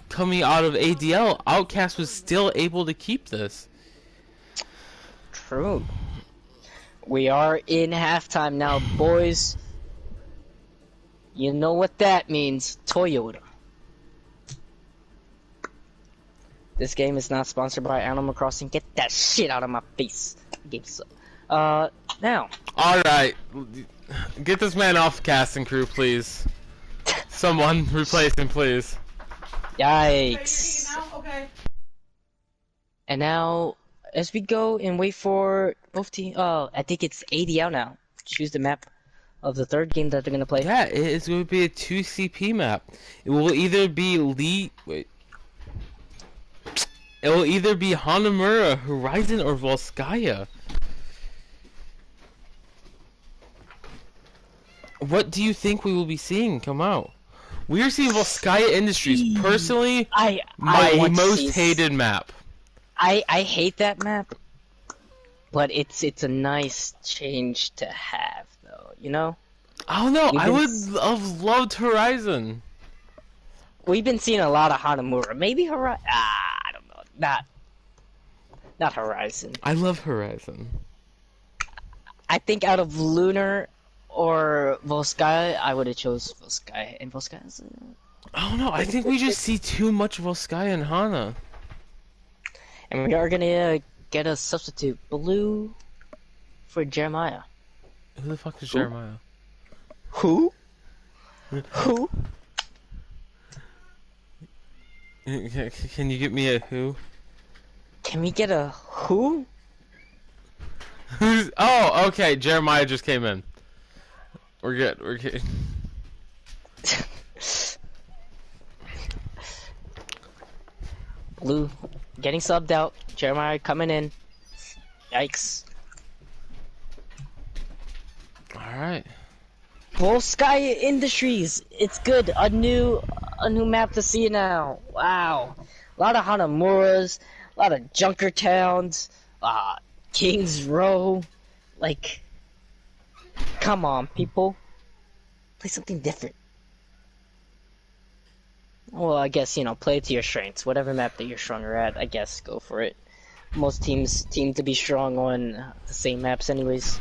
coming out of ADL, Outcast was still able to keep this. True. We are in halftime now, boys. You know what that means. Toyota. This game is not sponsored by Animal Crossing. Get that shit out of my face. Game sucks. Now. Alright. Get this man off the casting crew, please. Someone replace him, please. Yikes. Okay. And now, as we go and wait for both teams, I think it's ADL now. Choose the map of the third game that they're gonna play. Yeah, it's going to be a 2CP map. It will either be It will either be Hanamura, Horizon, or Volskaya. What do you think we will be seeing come out? We are seeing Volskaya Industries. Personally, I my want to most see- hated map. I hate that map, but it's a nice change to have, though. You know, I don't know. We've I been would s- have loved Horizon. we've been seeing a lot of Hanamura. Maybe Horizon. I don't know. Not Horizon. I love Horizon. I think out of Lunar or Volskaya, I would have chose Volskaya. And Volskaya's... I don't know. I think we just see too much Volskaya and Hana. And we are gonna get a substitute blue for Jeremiah. Who the fuck is Jeremiah? Who? Who? Can you get me a who? Can we get a who? Who's? Oh, okay. Jeremiah just came in. We're good. We're good. Blue getting subbed out. Jeremiah coming in. Yikes. All right. Volskaya Industries. It's good. A new map to see now. Wow. A lot of Hanamuras. A lot of Junker Towns. Kings Row. Like, come on, people. Play something different. Well, I guess, you know, play to your strengths. Whatever map that you're stronger at, I guess, go for it. Most teams seem to be strong on the same maps anyways.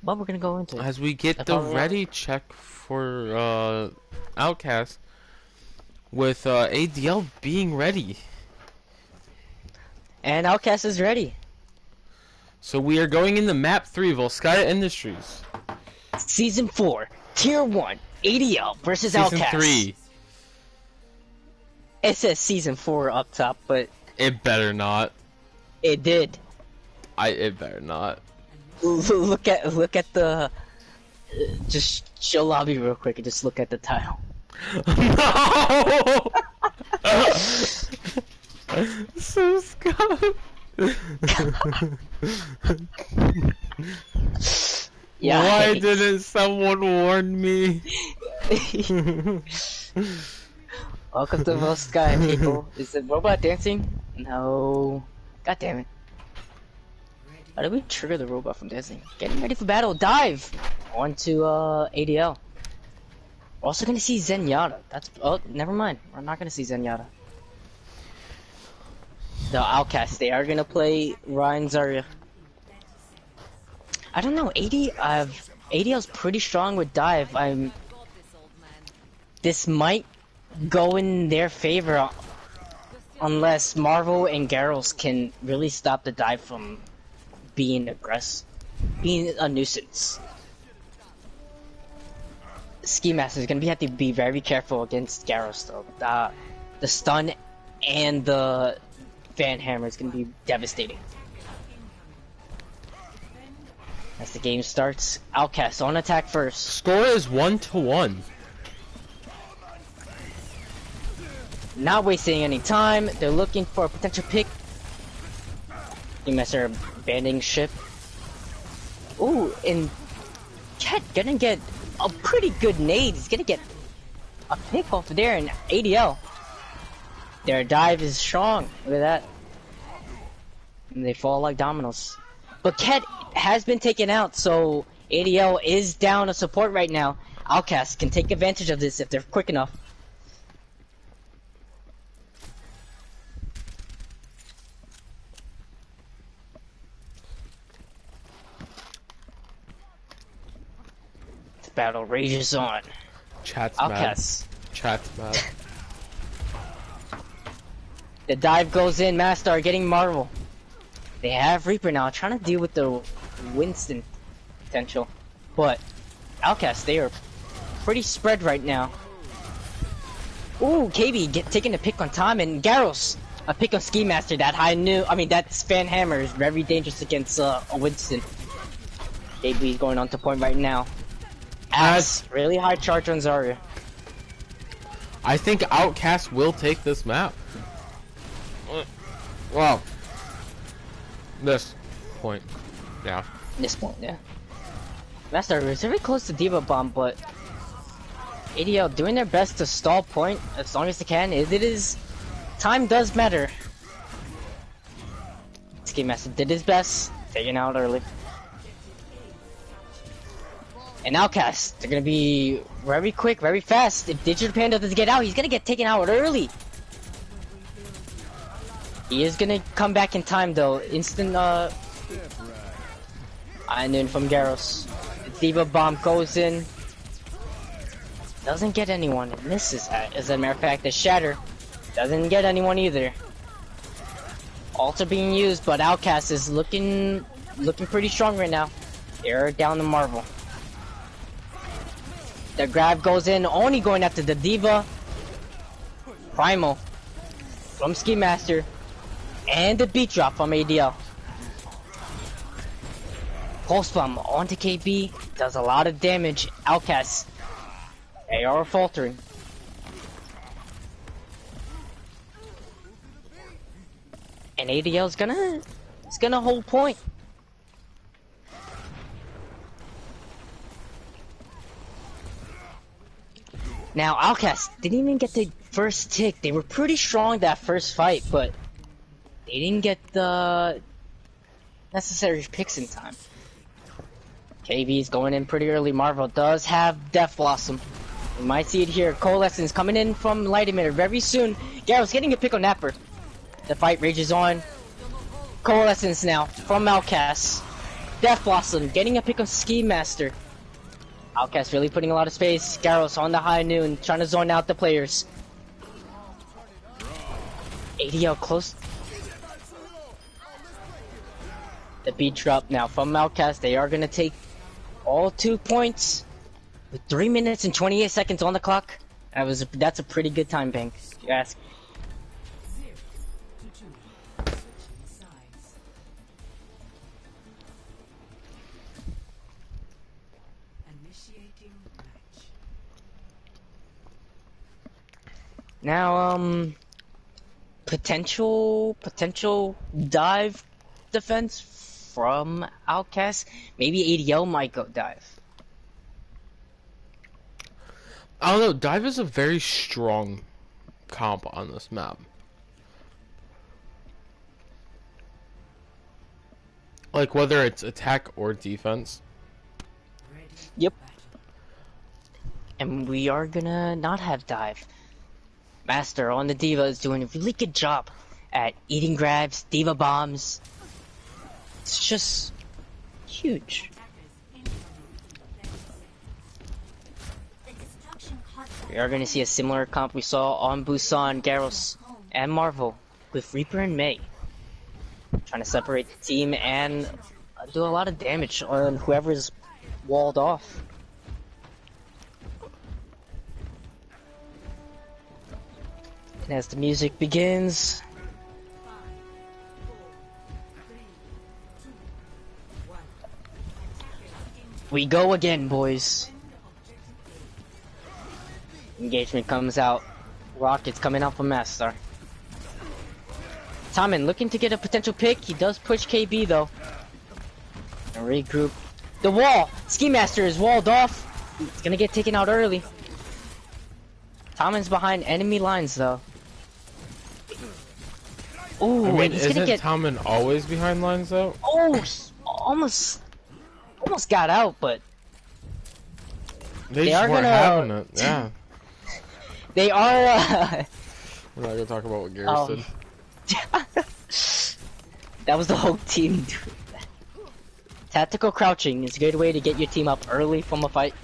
But we're gonna go into it. As we get the ready check for Outcast, with ADL being ready. And Outcast is ready. So we are going into map 3, Volskaya Industries. Season 4, Tier 1, ADL versus Season Outcast. 3. It says Season 4 up top, but It better not. it did. It better not. Look at the... just show lobby real quick and just look at the title. No! So Scott. Yeah. Why didn't someone warn me? Welcome to Volskaya, people. Is the robot dancing? No. God damn it. How did we trigger the robot from dancing? Getting ready for battle. Dive! On to ADL. We're also gonna see Zenyatta. That's... Oh, never mind. We're not gonna see Zenyatta. The Outcasts, they are gonna play Ryan Zarya. I don't know, ADL's pretty strong with dive. This might go in their favor unless Marvel and Garrels can really stop the dive from being being a nuisance. Ski Master is gonna have to be very careful against Garrels though. The stun and the Fan Hammer is gonna be devastating. As the game starts, Outcast on attack first. Score is 1-1. Not wasting any time. They're looking for a potential pick. Ski Master abandoning ship. Ooh, and Cat gonna get a pretty good nade. He's gonna get a pick off of there in ADL. Their dive is strong. Look at that. And they fall like dominoes. But Ket has been taken out, so ADL is down a support right now. Outcast can take advantage of this if they're quick enough. The battle rages on. Chat's mad. Outcasts. Chat's mad. The dive goes in, Mastar getting Marvel. They have Reaper now, trying to deal with the Winston potential. But Outcast, they are pretty spread right now. Ooh, KB taking a pick on Tom, and Garros a pick on Ski Master. That Fan Hammer is very dangerous against a Winston. KB is going on to point right now. Axe, really high charge on Zarya. I think Outcast will take this map. Wow. This point. Yeah. This point, yeah. Master is very close to Diva Bomb, but ADL doing their best to stall point as long as they can. It is time does matter. Ski Master did his best, taking out early. And Outcasts, they're gonna be very quick, very fast. If Digital Panda doesn't get out, he's gonna get taken out early. He is gonna come back in time though. Instant Iron in from Garros. The Diva Bomb goes in. Doesn't get anyone. It misses. As a matter of fact, the Shatter doesn't get anyone either. Ults are being used, but Outcast is looking pretty strong right now. They're down the Marvel. The grab goes in, only going after the Diva. Primal from Ski Master. And the beat drop from ADL. Pulse Bomb onto KB. Does a lot of damage. Outcasts. They are faltering. And ADL's gonna hold point. Now Outcast didn't even get the first tick. They were pretty strong that first fight, but they didn't get the necessary picks in time. KB's going in pretty early. Marvel does have Death Blossom. We might see it here. Coalescence coming in from Light Emitter very soon. Garrow's getting a pick on Napper. The fight rages on. Coalescence now from Outcast. Death Blossom getting a pick on Ski Master. Outcast really putting a lot of space. Garros on the high noon, trying to zone out the players. ADL close. The beat drop now from Outcast. They are gonna take all 2 points with 3 minutes and 28 seconds on the clock. That's a pretty good time bank, if you ask. 0 to 2. Switching sides. Initiating match. Now, potential dive defense from Outcast. Maybe ADL might go dive. I don't know, dive is a very strong comp on this map. Like whether it's attack or defense. Ready for Yep. battle. And we are gonna not have dive. Master on the Diva is doing a really good job at eating grabs, Diva bombs. It's just huge. The destruction caused by We are gonna see a similar comp we saw on Busan, Garros, and Marvel with Reaper and May. Trying to separate the team and do a lot of damage on whoever's walled off. And as the music begins, 5, 4, 3, 2, 1. Attackers we go again, boys. defend objective A. Engagement comes out. Rockets coming out from Master. Tommen looking to get a potential pick. He does push KB though. And regroup. The wall! Ski Master is walled off. He's gonna get taken out early. Tommen's behind enemy lines though. Ooh, I mean, and he's gonna isn't get. Tommen always behind lines though? Oh, he almost got out, but They They just are weren't gonna- having it. Yeah. they are. We're not gonna talk about what Garrus did. That was the whole team doing that. Tactical crouching is a good way to get your team up early from a fight.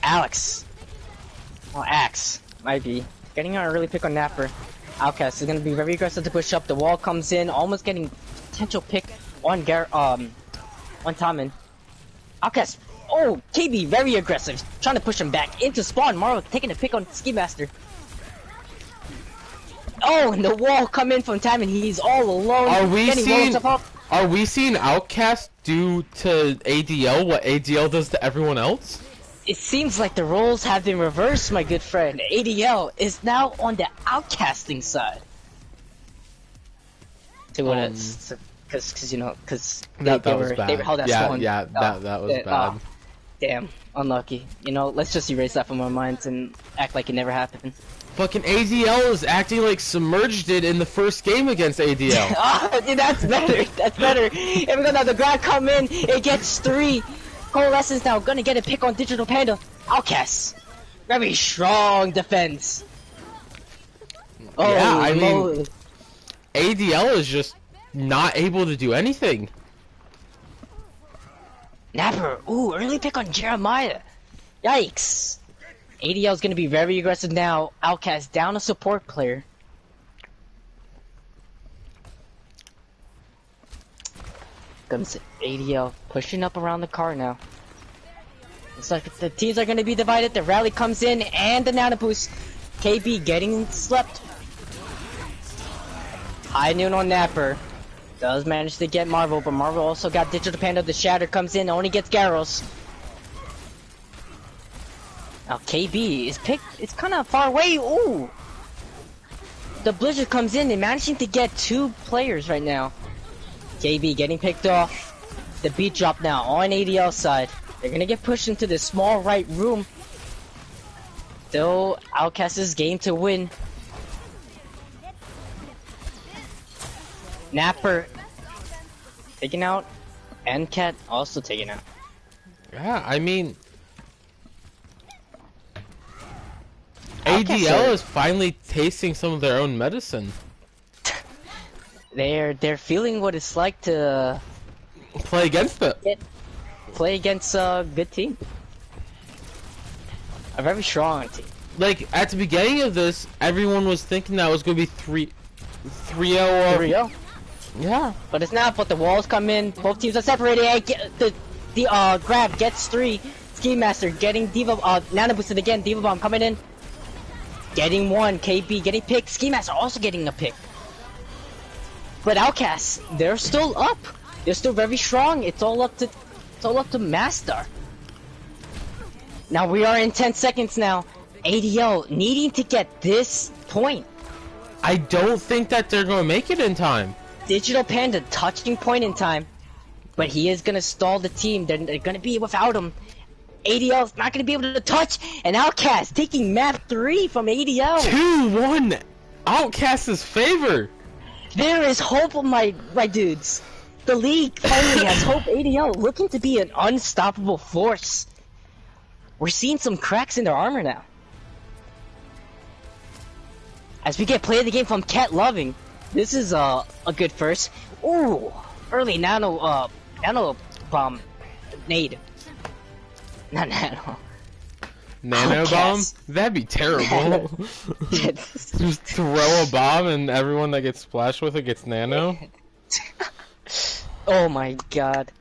Alex. Well, Axe. Might be. Getting an early pick on Napper. Outcast is going to be very aggressive to push up. The wall comes in, almost getting potential pick on Tommen. Outcast. Oh, KB very aggressive. Trying to push him back into spawn. Marvel taking a pick on Ski Master. Oh, and the wall come in from Tommen. He's all alone. Are we Then he rolls seeing? himself up. Are we seeing Outcast do to ADL what ADL does to everyone else? It seems like the roles have been reversed, my good friend. ADL is now on the outcasting side. To what it's, because they That was bad. were held at Yeah, spawn. yeah, that was bad. Damn, unlucky. You know, let's just erase that from our minds and act like it never happened. Fucking ADL is acting like Submerged did in the first game against ADL. Oh, dude, that's better. That's better. Here we go now. The grab come in. It gets 3. Coalescence now. Gonna get a pick on Digital Panda. Outcasts. Very strong defense. Oh, Yeah, I mean, moly. ADL is just not able to do anything. Napper. Ooh, early pick on Jeremiah. Yikes. ADL is gonna be very aggressive now. Outcast down a support player. Comes ADL pushing up around the car now. Looks like the teams are going to be divided. The rally comes in and the nano boost. KB getting slept. High noon on Napper. Does manage to get Marvel, but Marvel also got Digital Panda. The Shatter comes in, only gets Garros. Now KB is picked. It's kind of far away. Ooh. The Blizzard comes in and managing to get 2 players right now. KB getting picked off. The beat drop now on ADL side. They're gonna get pushed into this small right room. Still, Outcast's game to win. Napper taken out, and Cat also taken out. Yeah, I mean, Outcasts ADL are- is finally tasting some of their own medicine. They're feeling what it's like to Play against it. play against a good team, a very strong team. Like, at the beginning of this, everyone was thinking that it was going to be 3-0. 3-0. Yeah. But it's not. But the walls come in. Both teams are separated. And the grab gets 3. Ski Master getting Diva. Nano boosted again. Diva Bomb coming in. Getting 1. KB getting picked. Ski Master also getting a pick. But Outcasts, they're still up. They're still very strong. It's all up to Master. Now we are in 10 seconds now. ADL needing to get this point. I don't think that they're going to make it in time. Digital Panda touching point in time, but he is gonna stall the team. They're gonna be without him. ADL is not gonna be able to touch, and Outcast taking map 3 from ADL. 2-1 Outcast's favor. There is hope, my dudes. The league finally has hope. ADL looking to be an unstoppable force. We're seeing some cracks in their armor now. As we get play of the game from Cat Loving. This is a good first. Ooh, early nano bomb nade. Not nano. Nano bomb? Outcast. That'd be terrible. Just throw a bomb and everyone that gets splashed with it gets nano. Oh my god.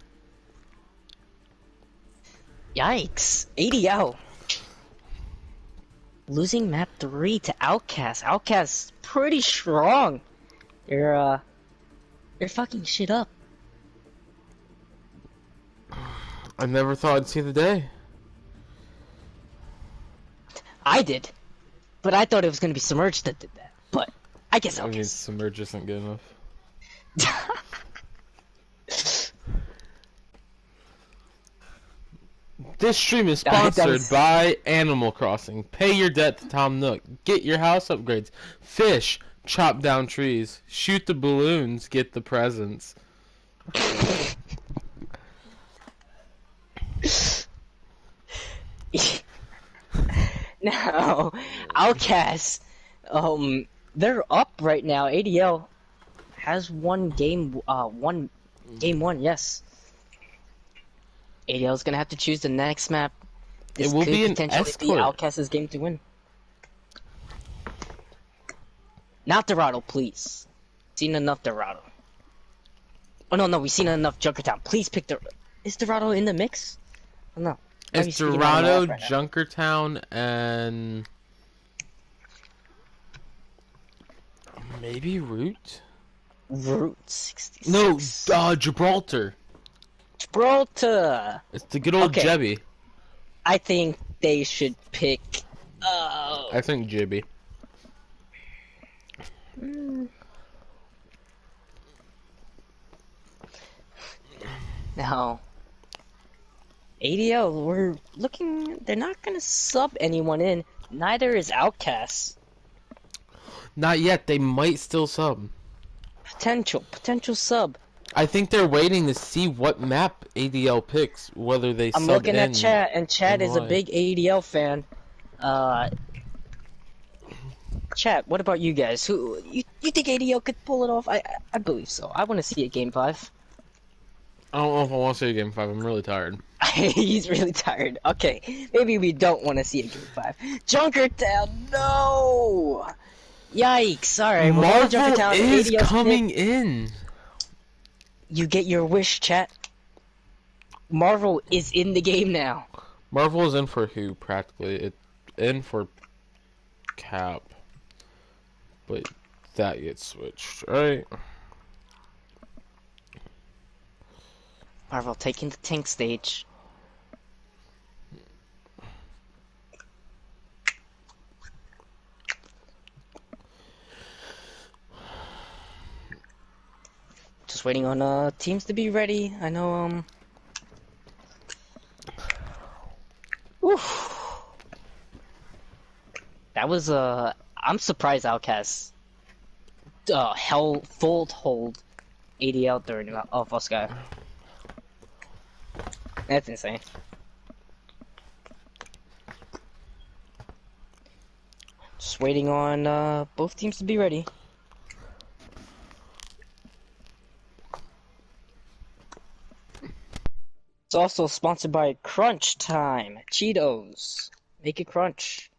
Yikes. ADL. Losing map 3 to Outcast. Outcast pretty strong. You're fucking shit up. I never thought I'd see the day. I did. But I thought it was gonna be Submerged that did that. But I guess I mean, Outcast. Submerge isn't good enough. This stream is sponsored by Animal Crossing. Pay your debt to Tom Nook. Get your house upgrades. Fish. Chop down trees. Shoot the balloons. Get the presents. No. Outcast. They're up right now. ADL has one game one, yes. ADL is gonna have to choose the next map. This It will could be an potentially be escort. Outcast's game to win. Not Dorado, please. Seen enough Dorado. Oh no, we've seen enough Junkertown. Please pick the. Is Dorado in the mix? Oh, no. Maybe It's speaking out of my Dorado, mouth right now. Junkertown, and maybe Root? Route 66. No, Gibraltar. Gibraltar. It's the good old Okay. Jebby. I think they should pick. I think Jibby. No. ADL, we're looking. They're not gonna sub anyone in. Neither is Outcasts. Not yet. They might still sub. Potential sub. I think they're waiting to see what map ADL picks, whether they I'm sub looking in. at chat, and chat and is a why. big ADL fan. Chat, what about you guys? Who you think ADL could pull it off? I believe so. I want to see a game 5. I don't know if I want to see a game 5. I'm really tired. He's really tired. Okay, maybe we don't want to see a game 5. Junkertown, no! Yikes! All right, we're going to Marvel Junkertown. is ADL's coming pick. in. You get your wish, chat. Marvel is in the game now. Marvel is in for who? Practically, it's in for Cap, but that gets switched, right? Marvel taking the tank stage. Just waiting on teams to be ready. I know Oof. That was I'm surprised Outcast full hold ADL during Alpha Sky. That's insane. Just waiting on both teams to be ready. It's also sponsored by Crunch Time Cheetos. Make it crunch.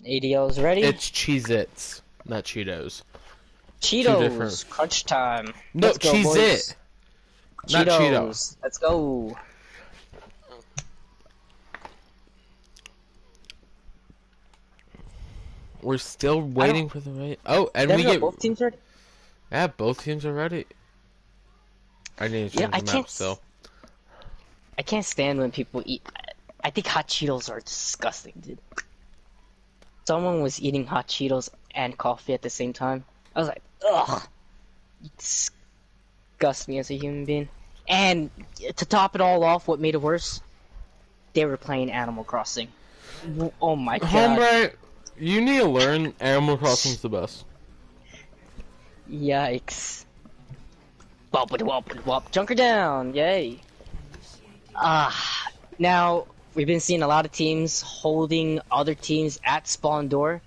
ADL's ready. It's Cheez-Its, not Cheetos. Cheetos. different. Crunch time. No, Let's go, Cheez-It, boys. not Cheeto. Cheetos. Let's go. We're still waiting for the right. Oh, and we get both teams ready. yeah, both teams are ready. I need to change I the can't map still. I can't stand when people eat. I think hot Cheetos are disgusting, dude. Someone was eating hot Cheetos and coffee at the same time. I was like, ugh. You disgust me as a human being. And to top it all off, what made it worse? They were playing Animal Crossing. Oh my god. Hombre, you need to learn Animal Crossing's the best. Yikes. Wop. Junker down. Yay. Now, we've been seeing a lot of teams holding other teams at spawn door.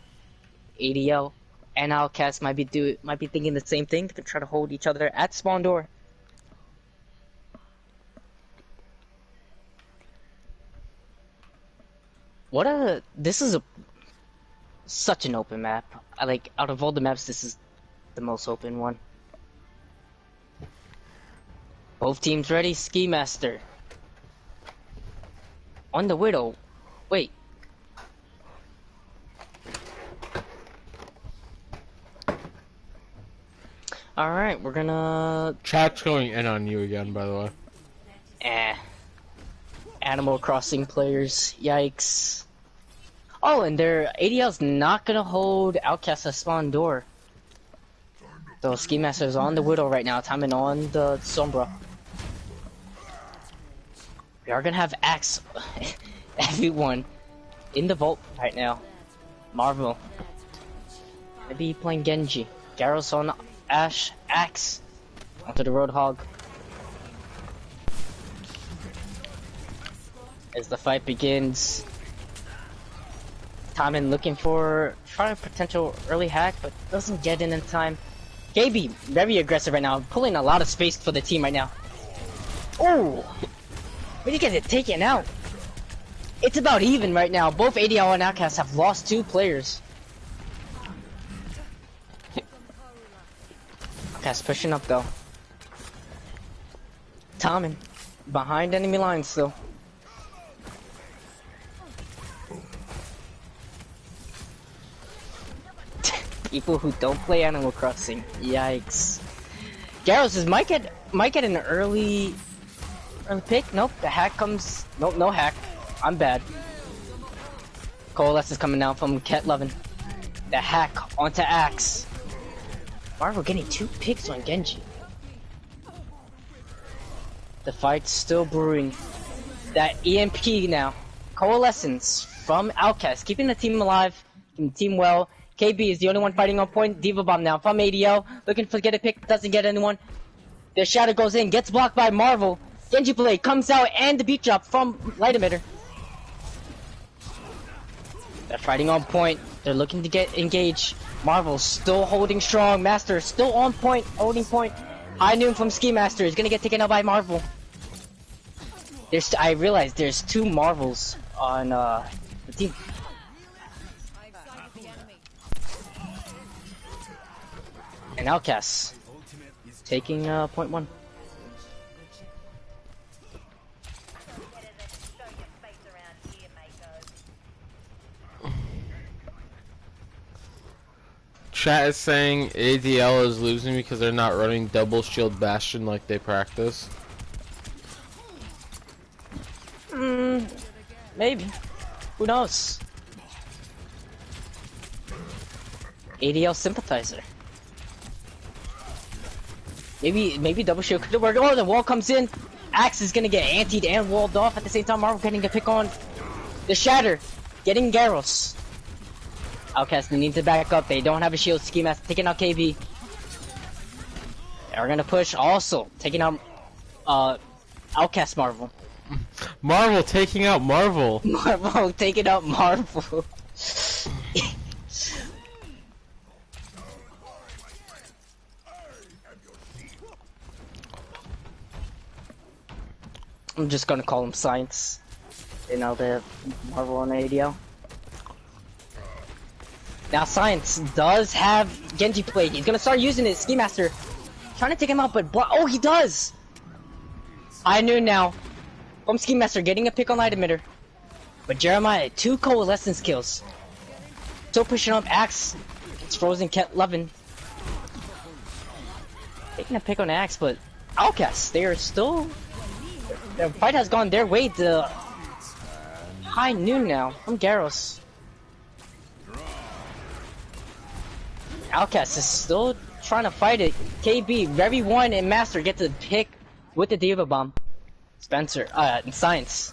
ADL and Outcast might be thinking the same thing. They're trying to hold each other at spawn door. This is such an open map. Out of all the maps, this is the most open one. Both teams ready. Ski Master on the Widow. Wait. All right, we're gonna. Chat's going in on you again, by the way. Animal Crossing players. Yikes. Oh, and their ADL's not gonna hold Outcast at spawn door. So Ski Master's on the Widow right now, timing on the Sombra. We are gonna have Axe everyone in the vault right now. Marvel. Maybe playing Genji. Gyros on Ash. Axe. Onto the Roadhog. As the fight begins. Tommen looking for trying a potential early hack, but doesn't get in time. KB, very aggressive right now, pulling a lot of space for the team right now. Oh! Where did he get it taken out? It's about even right now. Both ADL and Outcast have lost 2 players. Outcast pushing up though. Tommen, behind enemy lines still. People who don't play Animal Crossing. Yikes. Garros might get an early pick. Nope, the hack comes. Nope, no hack. I'm bad. Coalesce is coming down from Ket Levin. The hack onto Axe. Marvel getting 2 picks on Genji. The fight's still brewing. That EMP now. Coalescence from Outcast, keeping the team alive, keeping the team well. KB is the only one fighting on point. Diva Bomb now from ADL, looking for get a pick, doesn't get anyone. The shadow goes in, gets blocked by Marvel. Genji Blade comes out and the beat drop from Light Emitter. They're fighting on point. They're looking to get engaged. Marvel still holding strong. Master still on point, holding point. High Noon from Ski Master is gonna get taken out by Marvel. I realized there's 2 Marvels on the team. And Outcasts taking point 1. Chat is saying ADL is losing because they're not running double shield bastion like they practice. Maybe. Who knows? ADL sympathizer. Maybe double shield could work. Oh, the wall comes in. Axe is gonna get antied and walled off at the same time. Marvel getting a pick on the Shatter, getting Garros. Outcast need to back up. They don't have a shield. Ski Mask taking out KB. They're gonna push. Also taking out Outcast Marvel. Marvel taking out Marvel. Marvel taking out Marvel. I'm just gonna call him Science. You know, the Marvel and ADL. Now Science does have Genji Blade. He's gonna start using it. Ski Master trying to take him out, but oh, he does. I knew now. From Ski Master getting a pick on Light Emitter, but Jeremiah 2 coalescence kills. Still pushing up. Axe. It's frozen. Ket Levin taking a pick on Axe, but Outcasts, they are still. The fight has gone their way. The High Noon now from Garros. Outcast is still trying to fight it. KB, Very One, and Master get the pick with the Diva Bomb. Spencer, and Science.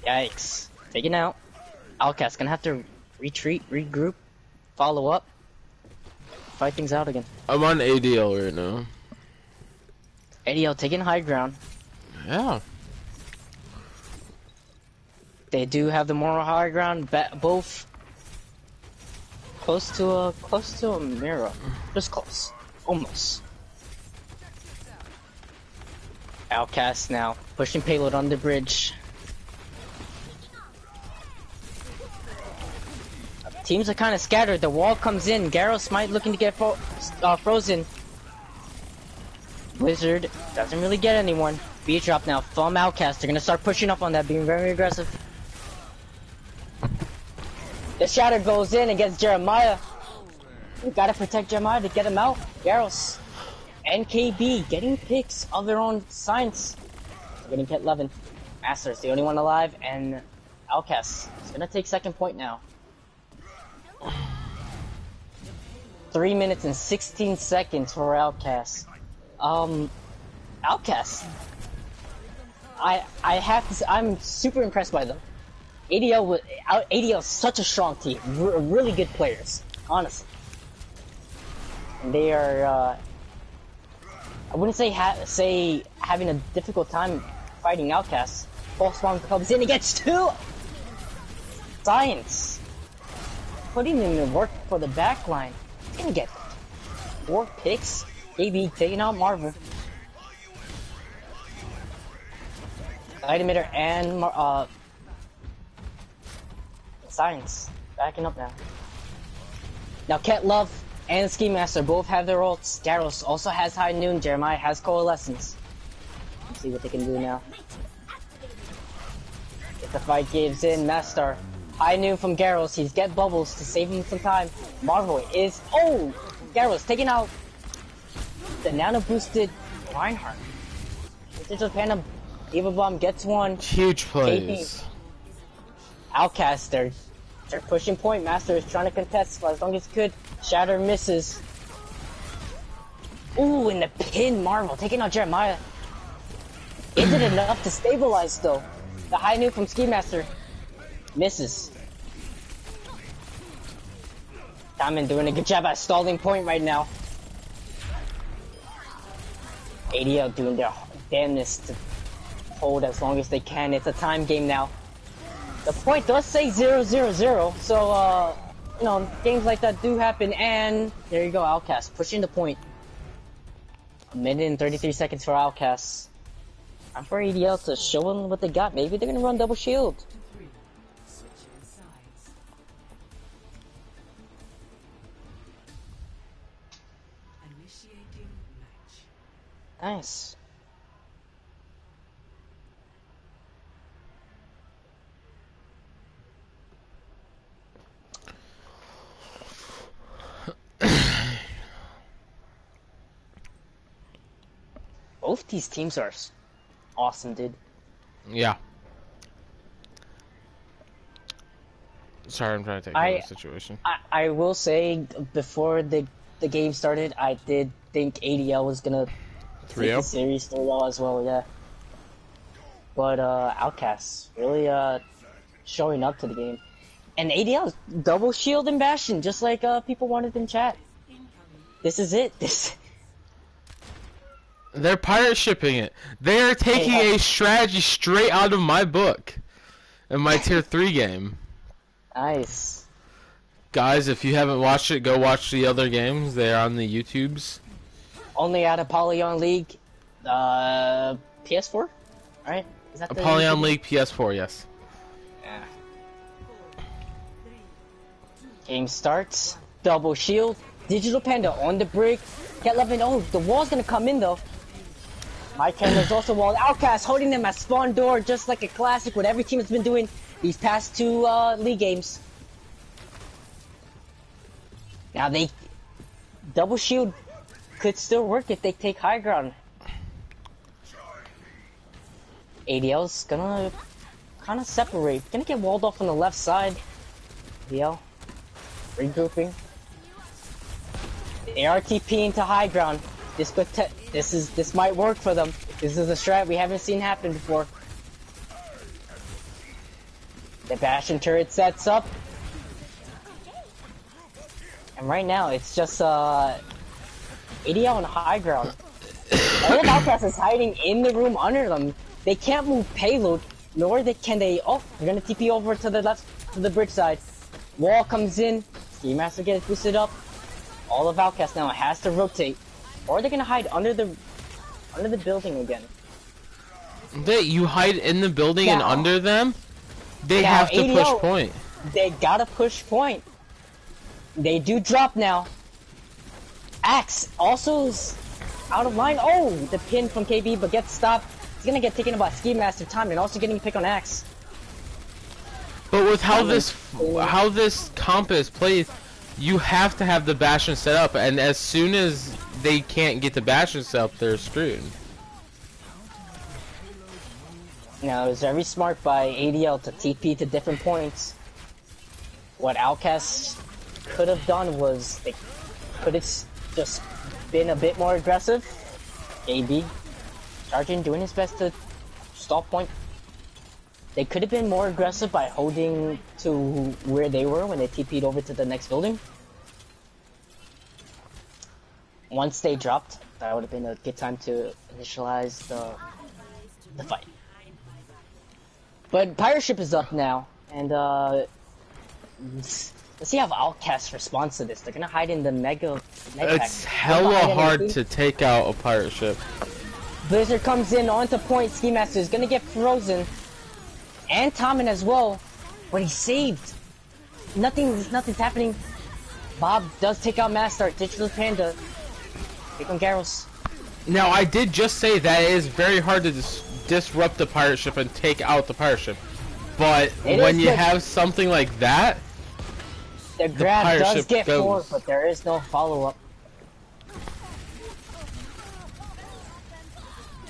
Yikes. Taken out. Outcast gonna have to retreat, regroup, follow up, fight things out again. I'm on ADL right now. ADL taking high ground. Yeah. They do have the moral high ground, both close to a mirror. Just close. Almost. Outcast now pushing payload on the bridge. Teams are kind of scattered. The wall comes in. Garros might looking to get frozen. Blizzard doesn't really get anyone. Beat drop now from Outcast. They're gonna start pushing up on that, being very aggressive. The Shatter goes in and gets Jeremiah. We gotta protect Jeremiah to get him out. Garros and KB getting picks of their own Science. They're getting Ket Levin. Master's the only one alive, and Outcast is gonna take second point now. 3 minutes and 16 seconds for Outcast. Outcast. I have to. I'm super impressed by them. ADL is such a strong team. Really good players, honestly. And they are. I wouldn't say having a difficult time fighting Outcasts. False Spawn comes in and gets 2. Science putting in the work for the backline. Gonna get 4 picks. AB taking out Marvel. Light Emitter and Science backing up now. Now Ket Love and Ski Master both have their ults. Garros also has High Noon. Jeremiah has Coalescence. Let's see what they can do now. If the fight gives in, Master. High Noon from Garros. He's get bubbles to save him some time. Marvel is Garros taking out the nano boosted Reinhardt. Digital Phantom Diva Bomb gets one. Huge plays. Outcast, they're pushing point. Master is trying to contest for as long as he could. Shatter misses. Ooh, and the pin Marvel taking out Jeremiah. Is it enough to stabilize though? The high noon from Ski Master misses. Diamond doing a good job at stalling point right now. ADL doing their damnness to hold as long as they can. It's a time game now. The point does say 0-0-0, so you know, games like that do happen, and there you go, Outcast pushing the point. 1 minute and 33 seconds for Outcasts. I'm for ADL to show them what they got. Maybe they're gonna run double shield. Switching sides. Initiating match. Nice. Both these teams are awesome, dude. Yeah. Sorry, I'm trying to take care of the situation. I will say, before the game started, I did think ADL was gonna take the series 3-0 as well, yeah. But Outcasts really showing up to the game. And ADL is double shield and Bastion, just like people wanted in chat. This is it. They're pirate shipping it. They are taking a strategy straight out of my book in my tier 3 game. Nice. Guys, if you haven't watched it, go watch the other games. They are on the YouTubes. Only at Apollyon League, PS4, right? Is that Apollyon League PS4, yes. Yeah. Game starts. Double shield. Digital Panda on the break. Cat 11. Oh, the wall's gonna come in though. My camera's also walled. Outcast holding them at spawn door, just like a classic. What every team has been doing these past 2 league games. Now they double shield could still work if they take high ground. ADL's gonna kind of separate. Gonna get walled off on the left side. ADL regrouping. They are TPing to high ground. This might work for them. This is a strat we haven't seen happen before. The Bastion turret sets up. And right now it's just ADL on high ground. All of Outcast is hiding in the room under them. They can't move payload, nor can they. Oh, they're gonna TP over to the left, to the bridge side. Wall comes in. Ski Master gets boosted up. All of Outcast now has to rotate, or they're gonna hide under the building again. You hide in the building and under them? They have to ADL, push point. They gotta push point. They do drop now. Axe also is out of line. Oh, the pin from KB, but gets stopped. He's gonna get taken by Ski Master time and also getting a pick on Axe. But with how this comp is played, you have to have the Bastion set up, and as soon as they can't get the Bastion set up, they're screwed. Now, it was very smart by ADL to TP to different points. What Outcasts could have done was they could have just been a bit more aggressive. AB charging, doing his best to stall point. They could have been more aggressive by holding to where they were when they TP'd over to the next building. Once they dropped, that would have been a good time to initialize the fight. But Pirate Ship is up now, and let's see how Outcast responds to this. They're gonna hide in the mega It's hella hard to take out a pirate ship. Blizzard comes in onto point. Ski Master is gonna get frozen, and Tommen as well, but he's saved. Nothing's happening. Bob does take out Master. Digital Panda. Take on Garros. Now, I did just say that it is very hard to disrupt the pirate ship and take out the pirate ship. But when you have something like that, the grab does get forward, but there is no follow-up.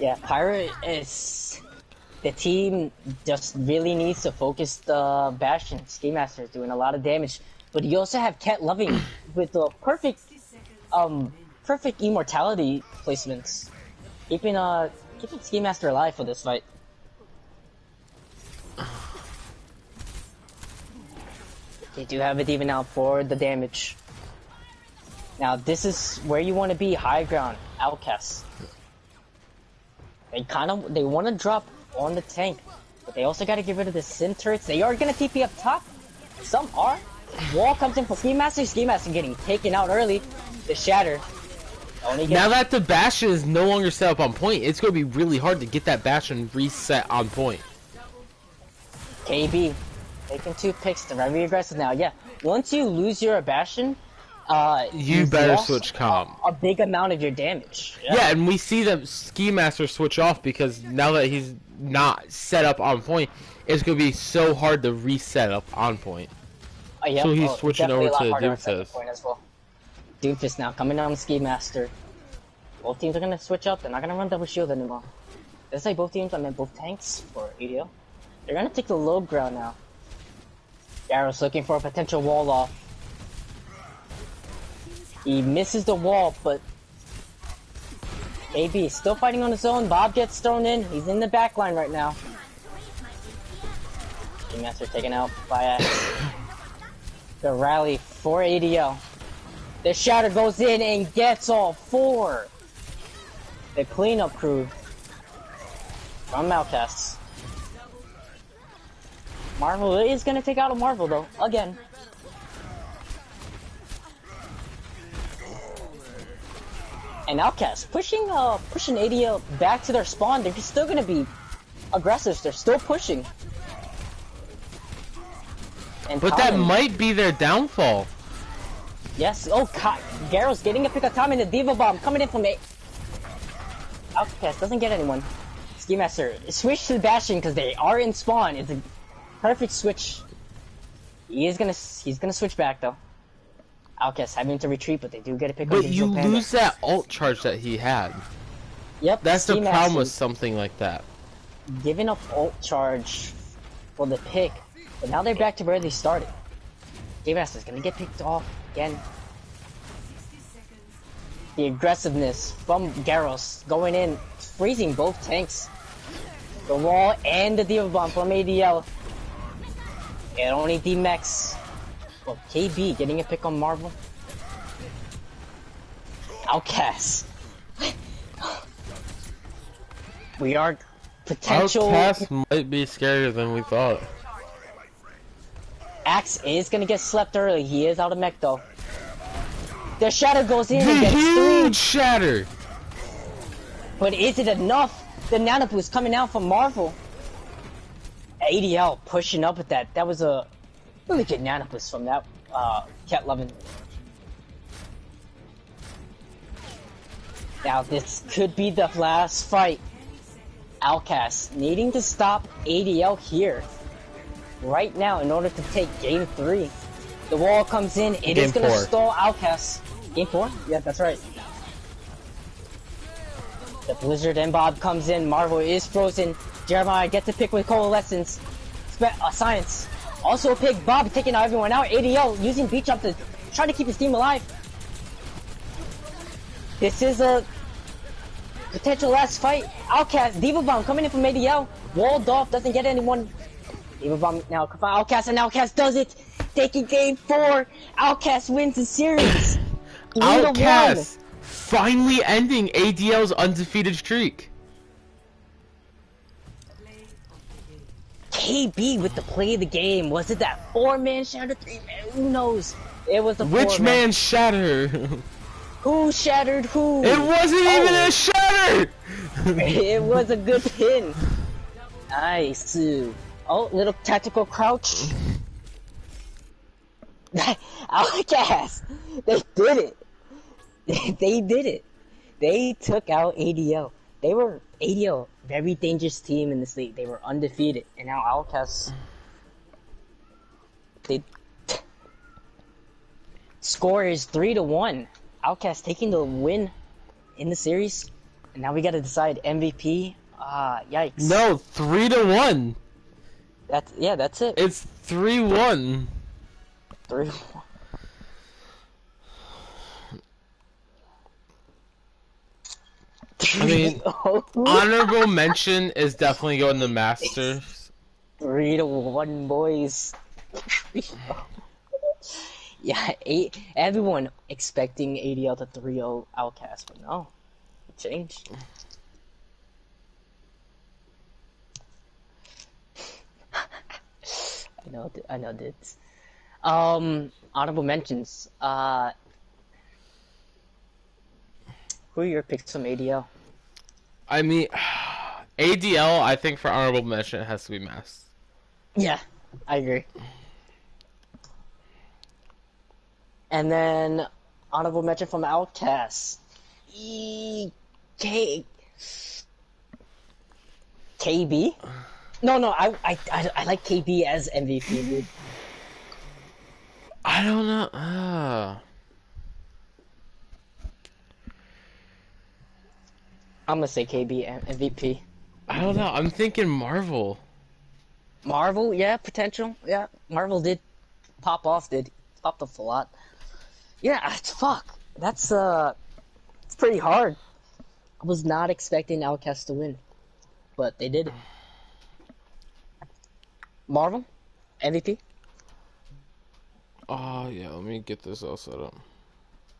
Yeah, Pirate is... The team just really needs to focus the Bastion. Ski Master is doing a lot of damage. But you also have Cat Loving with the perfect immortality placements. Keeping keeping Ski Master alive for this fight. They do have it even out for the damage. Now this is where you want to be, high ground, Outcasts. They want to drop on the tank, but they also got to get rid of the Sim turrets. They are gonna TP up top. Some are. Wall comes in for Ski Master. Ski Master getting taken out early. The Shatter. Now that the Bastion is no longer set up on point, it's going to be really hard to get that Bastion reset on point. KB taking 2 picks. They're very aggressive now. Yeah, once you lose your Bastion, you better switch comp. A big amount of your damage. Yeah, and we see that Ski Master switch off because now that he's not set up on point, it's going to be so hard to reset up on point. Yep. So he's switching over to Doomfist. Well. Doomfist now coming down Ski Master. Both teams are going to switch up. They're not going to run double shield anymore. Did I say both teams? I meant both tanks for ADL. They're going to take the low ground now. Garrow's looking for a potential wall off. He misses the wall, but AB is still fighting on his own. Bob gets thrown in. He's in the back line right now. Ski Master taken out by the rally for ADL. The Shatter goes in and gets all 4. The cleanup crew from Outcasts. Marvel is gonna take out a Marvel though, again. And Outcasts pushing ADL back to their spawn. They're still gonna be aggressive. They're still pushing. And but that might be their downfall. Yes. Oh, Garrow's getting a pick of time in the Diva Bomb coming in from A. Outcast doesn't get anyone. Ski Master switch to the Bastion because they are in spawn. It's a perfect switch. He's gonna switch back though. Outcast having to retreat, but they do get a pick. But you lose that ult charge that he had. Yep. That's the problem with something like that. Giving up ult charge for the pick, but now they're back to where they started. Ski Master's gonna get picked off again. The aggressiveness from Garros going in, freezing both tanks. The wall and the Diva Bomb from ADL. And only D-Max. Well, KB getting a pick on Marvel. Outcast. We are potential. Outcast might be scarier than we thought. Axe is gonna get slept early. He is out of mech though. The Shatter goes in and gets huge Shatter. But is it enough? The Nano Boost coming out from Marvel. ADL pushing up with that. That was a really good Nano Boost from that Cat Lovin. Now this could be the last fight. Outcast needing to stop ADL here right now in order to take game 3. The wall comes in. It is going to stall Outcast. Game 4? Yeah, that's right. The Blizzard and Bob comes in. Marvel is frozen. Jeremiah gets a pick with Coalescence. Science. Also a pick. Bob taking everyone out. ADL using Beach Up to try to keep his team alive. This is a potential last fight. Outcast. Diva Bomb coming in from ADL. Walled off. Doesn't get anyone. Diva Bomb now. Outcast and Outcast does it. Taking game 4. Outcast wins the series. Outcast finally ending ADL's undefeated streak. KB with the play of the game. Was it that 4-man Shatter, 3-man? Who knows? It was the 4-man. Which man Shatter? Who shattered who? It wasn't even a shatter! It was a good pin. Nice. Oh, little tactical crouch. Outcast. They did it. They did it. They took out ADL. They were ADL, very dangerous team in this league. They were undefeated, and now Outcast. They score is 3-1. Outcast taking the win in the series, and now we got to decide MVP. Yikes. No, 3-1. That's it. It's 3-1. 3-1. I mean, 3-0. honorable mention is definitely going to Masters. 3-1, boys. 3-0. Yeah, everyone expecting ADL to 3-0 Outcast, but no, it changed. I know this. Honorable mentions. Who are your picks from ADL? I mean, ADL, I think for honorable mention, it has to be Masters. Yeah, I agree. And then honorable mention from Outcasts. KB? No, I like KB as MVP, dude. I don't know. I'm gonna say KB MVP. I don't know. I'm thinking Marvel. Marvel, yeah, potential. Yeah, Marvel did pop off, did popped off a lot. Yeah, fuck. It's pretty hard. I was not expecting Outcast to win, but they did it. Marvel, MVP, Oh, yeah. Let me get this all set up.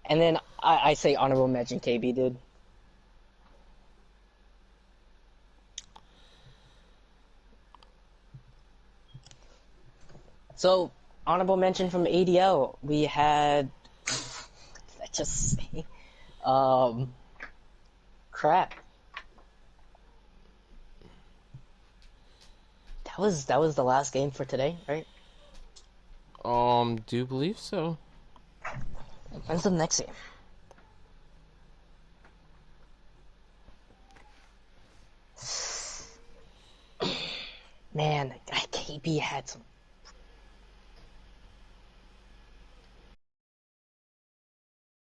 and then I say honorable mention KB did. So honorable mention from ADL, we had let's just say, crap. That was the last game for today, right? Do believe so. When's the next game? Man, KB had some